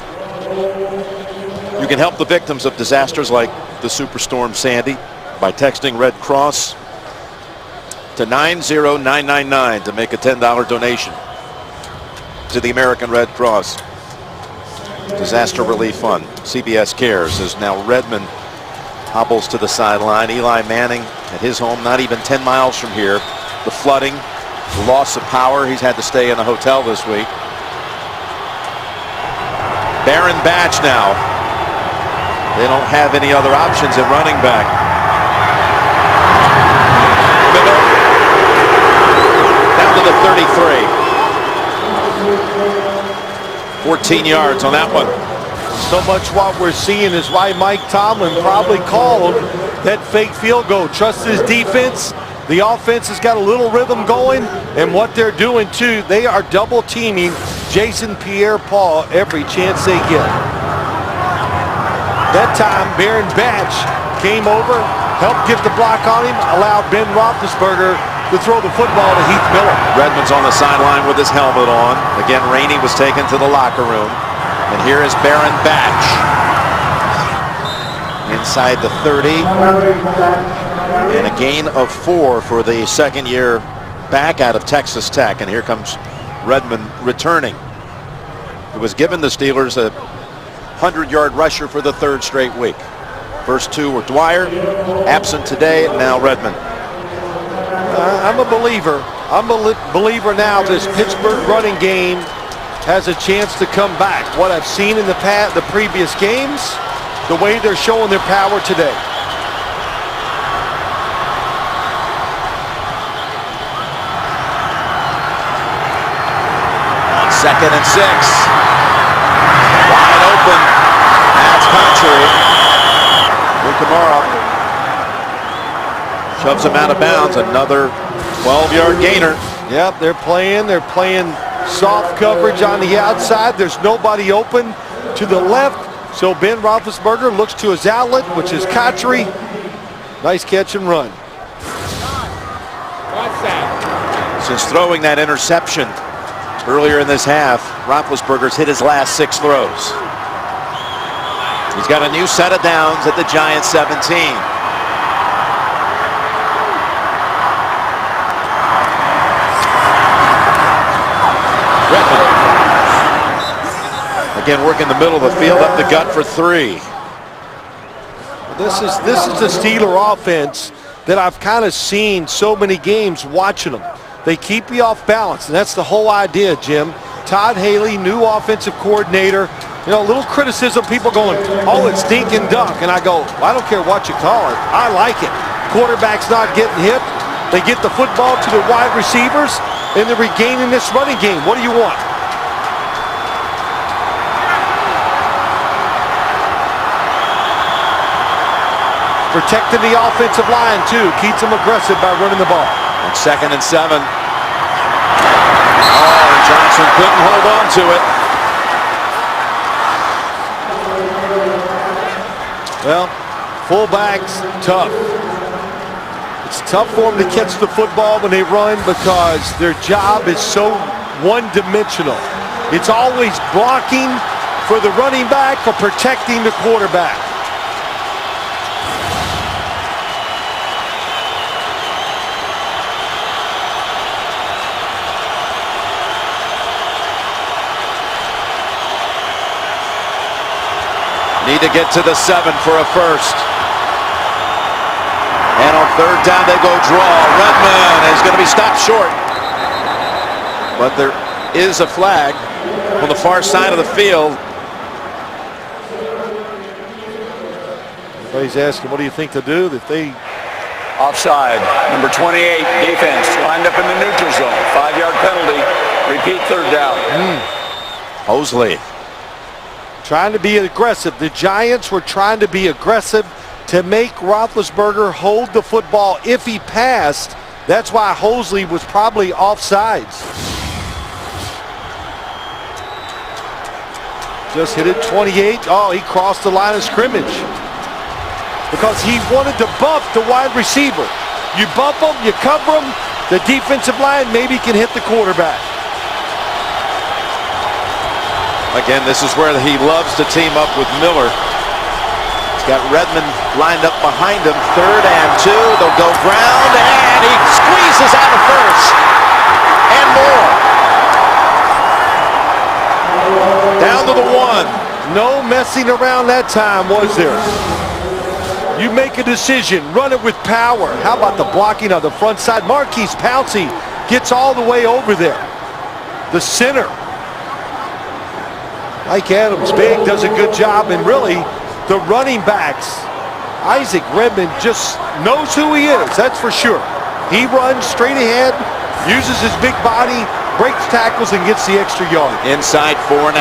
You can help the victims of disasters like the Superstorm Sandy by texting Red Cross to 90999 to make a $10 donation to the American Red Cross Disaster Relief Fund. CBS Cares. As now Redmond hobbles to the sideline. Eli Manning at his home, not even 10 miles from here. The flooding, the loss of power. He's had to stay in a hotel this week. Baron Batch now. They don't have any other options at running back. Miller down to the 33. 14 yards on that one. So much what we're seeing is why Mike Tomlin probably called that fake field goal. Trust his defense. The offense has got a little rhythm going, and what they're doing too, they are double teaming Jason Pierre-Paul every chance they get. That time, Baron Batch came over, helped get the block on him, allowed Ben Roethlisberger to throw the football to Heath Miller. Redmond's on the sideline with his helmet on. Again, Rainey was taken to the locker room. And here is Baron Batch. Inside the 30. And a gain of 4 for the second year back out of Texas Tech. And here comes Redmond returning. It was given the Steelers a 100-yard rusher for the 3rd straight week. First 2 were Dwyer, absent today, and now Redmond. I'm a believer. I'm a believer now this Pittsburgh running game has a chance to come back. What I've seen in the previous games, the way they're showing their power today. On 2nd and 6. Wide open. That's Country. Kamara shoves him out of bounds. Another 12-yard gainer. Yep, they're playing soft coverage on the outside. There's nobody open to the left. So Ben Roethlisberger looks to his outlet, which is Cotchery. Nice catch and run. Since throwing that interception earlier in this half, Roethlisberger's hit his last 6 throws. He's got a new set of downs at the Giants 17. Again, working the middle of the field, up the gut for 3. This is the Steeler offense that I've kind of seen so many games watching them. They keep you off balance, and that's the whole idea, Jim. Todd Haley, new offensive coordinator. You know, a little criticism, people going, oh, it's dink and dunk. And I go, well, I don't care what you call it. I like it. Quarterback's not getting hit. They get the football to the wide receivers, and they're regaining this running game. What do you want? Protecting the offensive line, too. Keeps them aggressive by running the ball. On 2nd and 7. Oh, Johnson couldn't hold on to it. Well, fullbacks, tough. It's tough for them to catch the football when they run because their job is so one-dimensional. It's always blocking for the running back or protecting the quarterback. Need to get to the 7 for a first. And on 3rd down they go draw. Redmond is going to be stopped short. But there is a flag on the far side of the field. Everybody's asking, what do you think to do? If they Offside. Number 28, defense, lined up in the neutral zone. 5-yard penalty. Repeat, third down. Hosley. Trying to be aggressive. The Giants were trying to be aggressive to make Roethlisberger hold the football if he passed. That's why Hosley was probably offsides. Just hit it 28. Oh, he crossed the line of scrimmage because he wanted to bump the wide receiver. You bump him, you cover him, the defensive line maybe can hit the quarterback. Again, this is where he loves to team up with Miller. He's got Redmond lined up behind him. 3rd and 2. They'll go ground, and he squeezes out of first. And more. Down to the 1. No messing around that time, was there? You make a decision, run it with power. How about the blocking on the front side? Marquise Pouncey gets all the way over there. The center. Mike Adams, big, does a good job, and really, the running backs, Isaac Redmond just knows who he is, that's for sure. He runs straight ahead, uses his big body, breaks tackles, and gets the extra yard. Inside 4.5.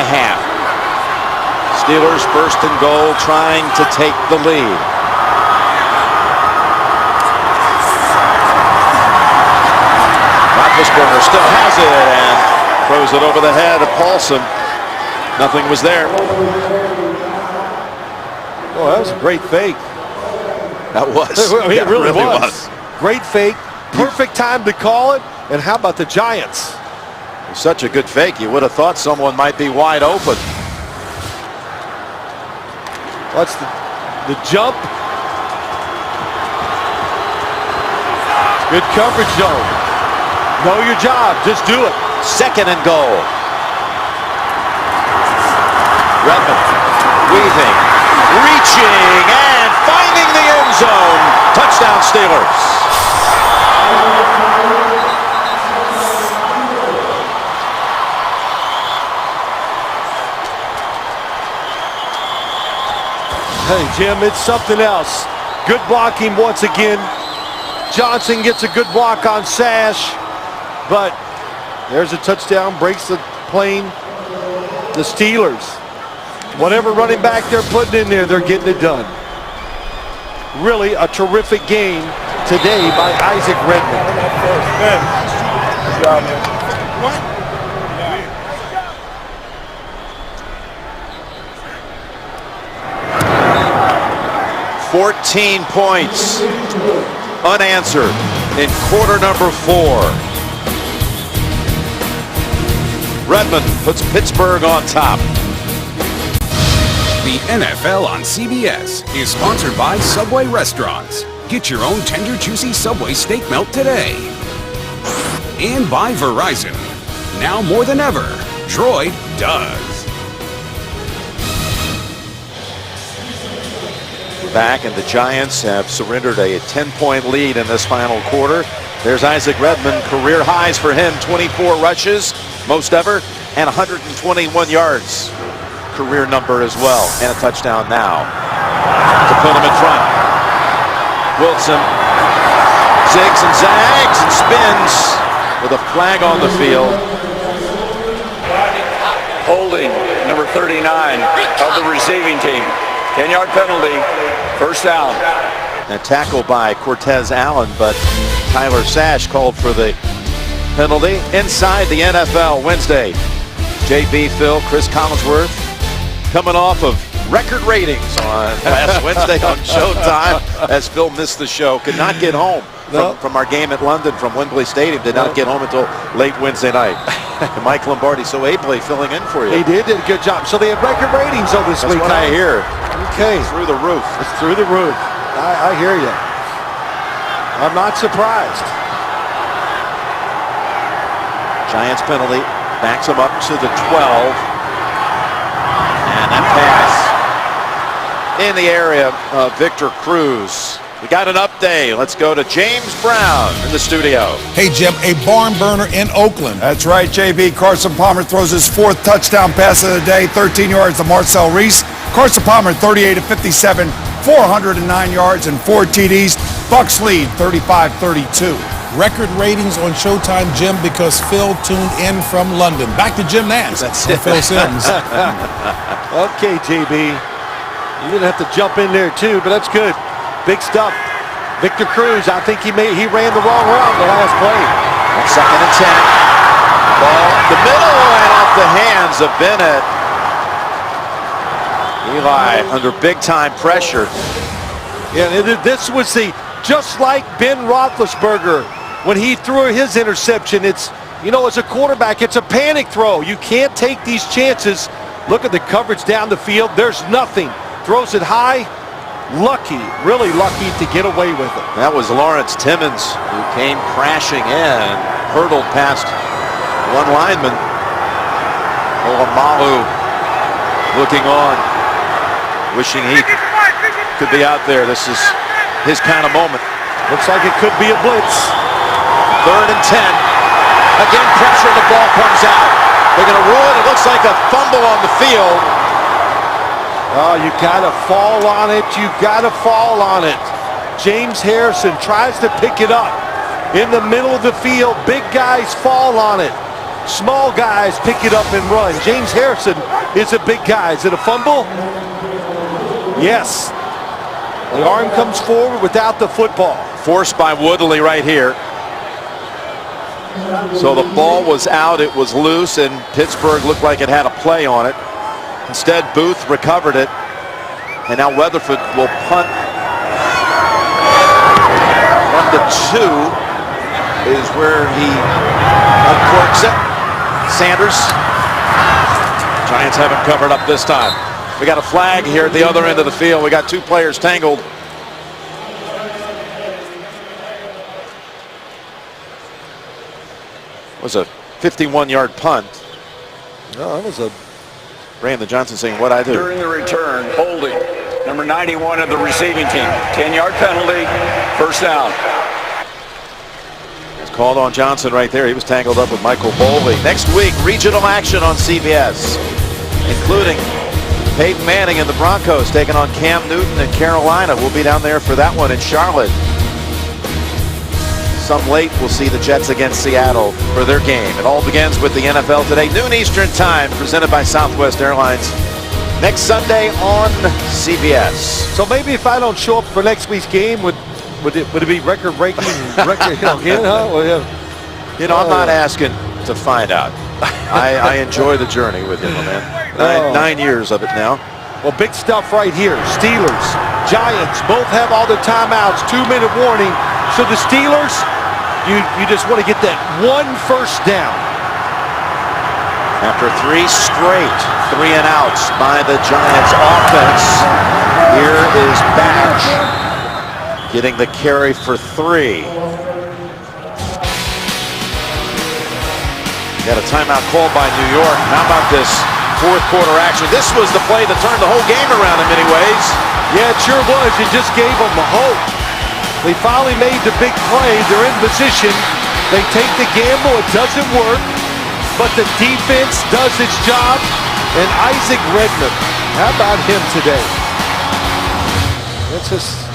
Steelers 1st and goal, trying to take the lead. Roethlisberger still has it and throws it over the head of Paulson. Nothing was there. Oh, that was a great fake. That was. I mean, Yeah, it really was. was. Great fake, perfect time to call it, and how about the Giants? Such a good fake, you would have thought someone might be wide open. What's the jump? Good coverage, though. Know your job, just do it. 2nd and goal. Redmond weaving, reaching, and finding the end zone. Touchdown Steelers. Hey, Jim, it's something else. Good blocking once again. Johnson gets a good block on Sash, but there's a touchdown, breaks the plane. The Steelers, whatever running back they're putting in there, they're getting it done. Really a terrific game today by Isaac Redmond. Good job, man. 14 points unanswered in quarter number 4. Redmond puts Pittsburgh on top. The NFL on CBS is sponsored by Subway Restaurants. Get your own tender, juicy Subway steak melt today. And by Verizon. Now more than ever, Droid does. Back, and the Giants have surrendered a 10-point lead in this final quarter. There's Isaac Redmond, career highs for him, 24 rushes, most ever, and 121 yards. Career number as well, and a touchdown now to put him in front. Wilson zigs and zags and spins with a flag on the field. Holding, number 39 of the receiving team. 10-yard penalty, 1st down. And tackled by Cortez Allen, but Tyler Sash called for the penalty. Inside the NFL Wednesday, JB, Phil, Chris Collinsworth coming off of record ratings on last Wednesday on Showtime as Phil missed the show. Could not get home from our game at London from Wembley Stadium. Did not get home until late Wednesday night. And Mike Lombardi so ably filling in for you. He did a good job. So they have record ratings though this week. That's what I hear. Okay. Through the roof. It's through the roof. I hear you. I'm not surprised. Giants penalty backs him up to the 12. And that pass in the area of Victor Cruz. We got an update. Let's go to James Brown in the studio. Hey, Jim, a barn burner in Oakland. That's right, JB. Carson Palmer throws his 4th touchdown pass of the day, 13 yards to Marcel Reese. Carson Palmer, 38 of 57, 409 yards and 4 TDs. Bucks lead 35-32. Record ratings on Showtime, Jim, because Phil tuned in from London. Back to Jim Nance. That's and it. Phil Simms. Okay, JB. You didn't have to jump in there too, but that's good. Big stuff. Victor Cruz, I think he ran the wrong route the last play. 2nd and 10. Ball the middle and off the hands of Bennett. Eli under big time pressure. Yeah, this was just like Ben Roethlisberger when he threw his interception. It's, as a quarterback, it's a panic throw. You can't take these chances. Look at the coverage down the field. There's nothing. Throws it high. Lucky, really lucky to get away with it. That was Lawrence Timmons, who came crashing in, hurtled past one lineman. Olamalu looking on, wishing he could be out there. This is his kind of moment. Looks like it could be a blitz. 3rd and 10. Again, pressure, the ball comes out. They're going to rule it. It looks like a fumble on the field. Oh, you got to fall on it. You got to fall on it. James Harrison tries to pick it up in the middle of the field. Big guys fall on it. Small guys pick it up and run. James Harrison is a big guy. Is it a fumble? Yes. The arm comes forward without the football. Forced by Woodley right here. So the ball was out. It was loose, and Pittsburgh looked like it had a play on it. Instead, Booth recovered it, and now Weatherford will punt. 1-2 is where he uncorks it. Sanders. Giants haven't covered up this time. We got a flag here at the other end of the field. We got 2 players tangled. It was a 51-yard punt. No, that was a Brandon Johnson saying, "What I do?" During the return, holding. Number 91 of the receiving team. 10-yard penalty, 1st down. It's called on Johnson right there. He was tangled up with Michael Boley. Next week, regional action on CBS, including Peyton Manning and the Broncos taking on Cam Newton and Carolina. We'll be down there for that one in Charlotte. Some late, we'll see the Jets against Seattle for their game. It all begins with the NFL today, noon Eastern time, presented by Southwest Airlines. Next Sunday on CBS. So maybe if I don't show up for next week's game, would it be record-breaking? Record again, huh? Well, yeah. I'm not asking to find out. I enjoy the journey with you, my man. 9 years of it now. Well, big stuff right here. Steelers, Giants, both have all the timeouts. 2-minute warning. So the Steelers, you just want to get that 1 first down. After 3 straight 3-and-outs by the Giants offense, here is Batch getting the carry for 3. Got a timeout called by New York. How about this 4th quarter action? This was the play that turned the whole game around in many ways. Yeah, it sure was. It just gave them the hope. They finally made the big play. They're in position. They take the gamble. It doesn't work. But the defense does its job. And Isaac Redmond, how about him today? It's just,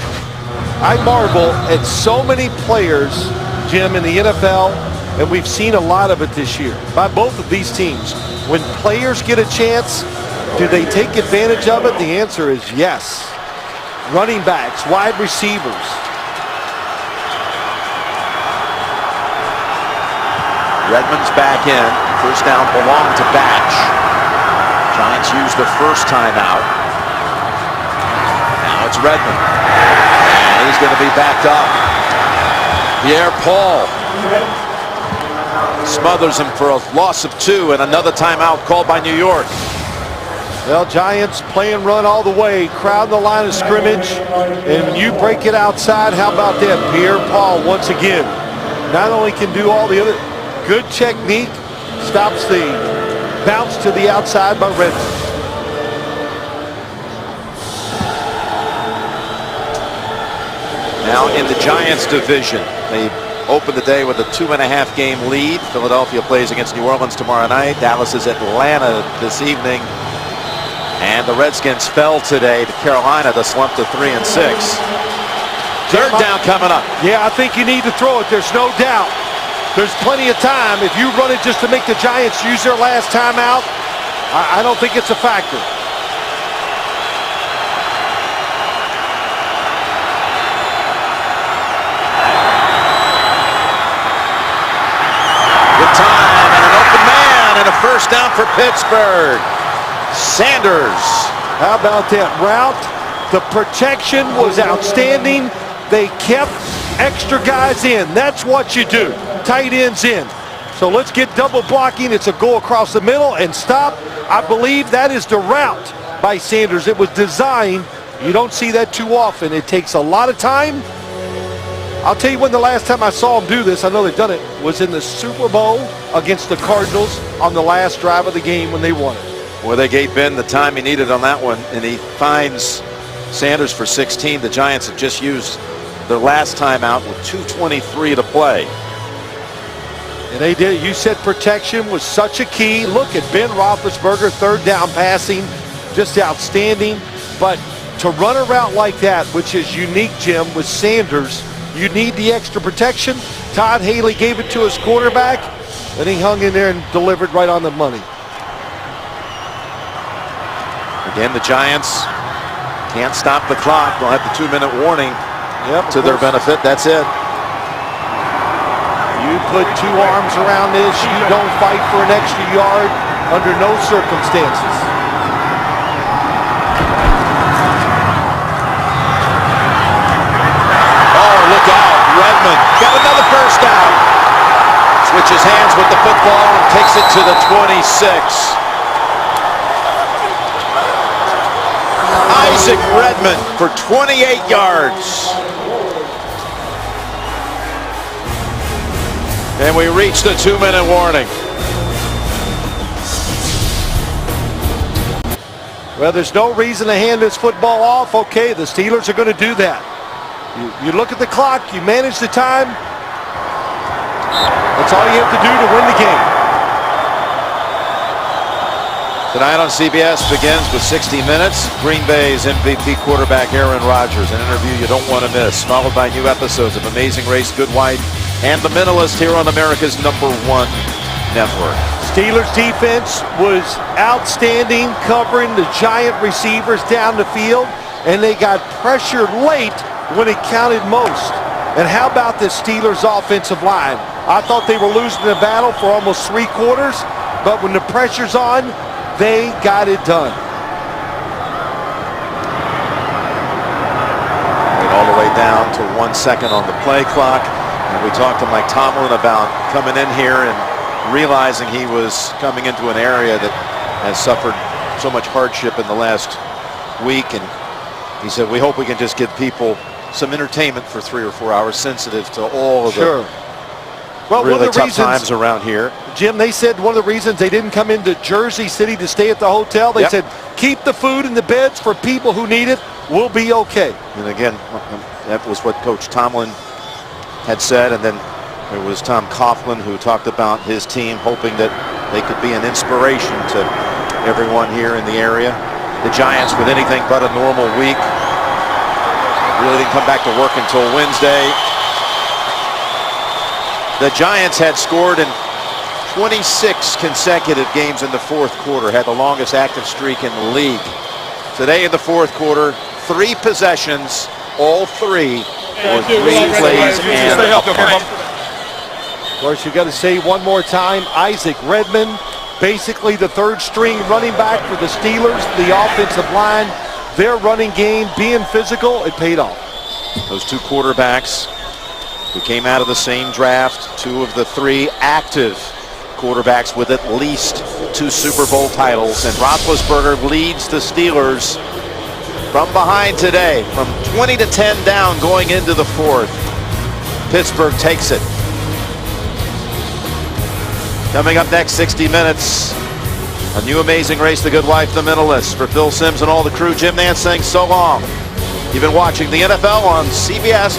I marvel at so many players, Jim, in the NFL, and we've seen a lot of it this year by both of these teams. When players get a chance, do they take advantage of it? The answer is yes. Running backs, wide receivers. Redmond's back in. First down belonged to Batch. Giants used the first timeout. Now it's Redmond. And he's going to be backed up. Pierre Paul smothers him for a loss of 2, and another timeout called by New York. Well, Giants play and run all the way, crowd the line of scrimmage, and when you break it outside, how about that? Pierre Paul once again not only can do all the other good technique, stops the bounce to the outside by Redmond. Now in the Giants division, they opened the day with a 2.5 game lead. Philadelphia plays against New Orleans tomorrow night. Dallas is Atlanta this evening. And the Redskins fell today to Carolina to slump to 3-6. Third down coming up. Yeah, I think you need to throw it. There's no doubt. There's plenty of time. If you run it just to make the Giants use their last timeout, I don't think it's a factor. Good time and an open man and a first down for Pittsburgh. Sanders. How about that route? The protection was outstanding. They kept extra guys in. That's what you do. Tight ends in. So let's get double blocking. It's a go across the middle and stop. I believe that is the route by Sanders. It was designed. You don't see that too often. It takes a lot of time. I'll tell you when the last time I saw him do this, I know they've done it, was in the Super Bowl against the Cardinals on the last drive of the game when they won it. Well, they gave Ben the time he needed on that one, and he finds Sanders for 16. The Giants have just used their last timeout with 2:23 to play. And they did. You said protection was such a key. Look at Ben Roethlisberger, third down passing, just outstanding. But to run a route like that, which is unique, Jim, with Sanders, you need the extra protection. Todd Haley gave it to his quarterback, and he hung in there and delivered right on the money. Again, the Giants can't stop the clock. They'll have the 2-minute warning to their benefit. That's it. You put two arms around this, you don't fight for an extra yard under no circumstances. Oh, look out. Redmond got another first down. Switches hands with the football and takes it to the 26. Isaac Redmond for 28 yards. And we reach the 2-minute warning. Well, there's no reason to hand this football off. Okay, the Steelers are going to do that. You look at the clock, you manage the time. That's all you have to do to win the game. Tonight on CBS begins with 60 Minutes. Green Bay's MVP quarterback Aaron Rodgers, an interview you don't want to miss, followed by new episodes of Amazing Race, Good Wife, and The Mentalist here on America's #1 network. Steelers defense was outstanding, covering the Giant receivers down the field, and they got pressured late when it counted most. And how about this Steelers offensive line? I thought they were losing the battle for almost 3 quarters, but when the pressure's on, they got it done. All the way down to 1 second on the play clock. And we talked to Mike Tomlin about coming in here and realizing he was coming into an area that has suffered so much hardship in the last week. And he said, we hope we can just give people some entertainment for 3 or 4 hours, sensitive to all of the Well, really one of the tough times around here. Jim, they said one of the reasons they didn't come into Jersey City to stay at the hotel, they said, keep the food in the beds for people who need it. We'll be okay. And again, that was what Coach Tomlin had said. And then there was Tom Coughlin, who talked about his team hoping that they could be an inspiration to everyone here in the area. The Giants, with anything but a normal week, really didn't come back to work until Wednesday. The Giants had scored in 26 consecutive games in the fourth quarter, had the longest active streak in the league. Today in the fourth quarter, 3 possessions, all 3 or 3 plays and a punt. Of course, you got to say one more time, Isaac Redmond, basically the third string running back for the Steelers, the offensive line, their running game being physical, it paid off. Those 2 quarterbacks who came out of the same draft, 2 of the 3 active quarterbacks with at least 2 Super Bowl titles. And Roethlisberger leads the Steelers from behind today, from 20-10 down going into the 4th. Pittsburgh takes it. Coming up next, 60 Minutes. A new Amazing Race, The Good Wife, The Mentalist. For Phil Simms and all the crew, Jim Nantz saying so long. You've been watching the NFL on CBS.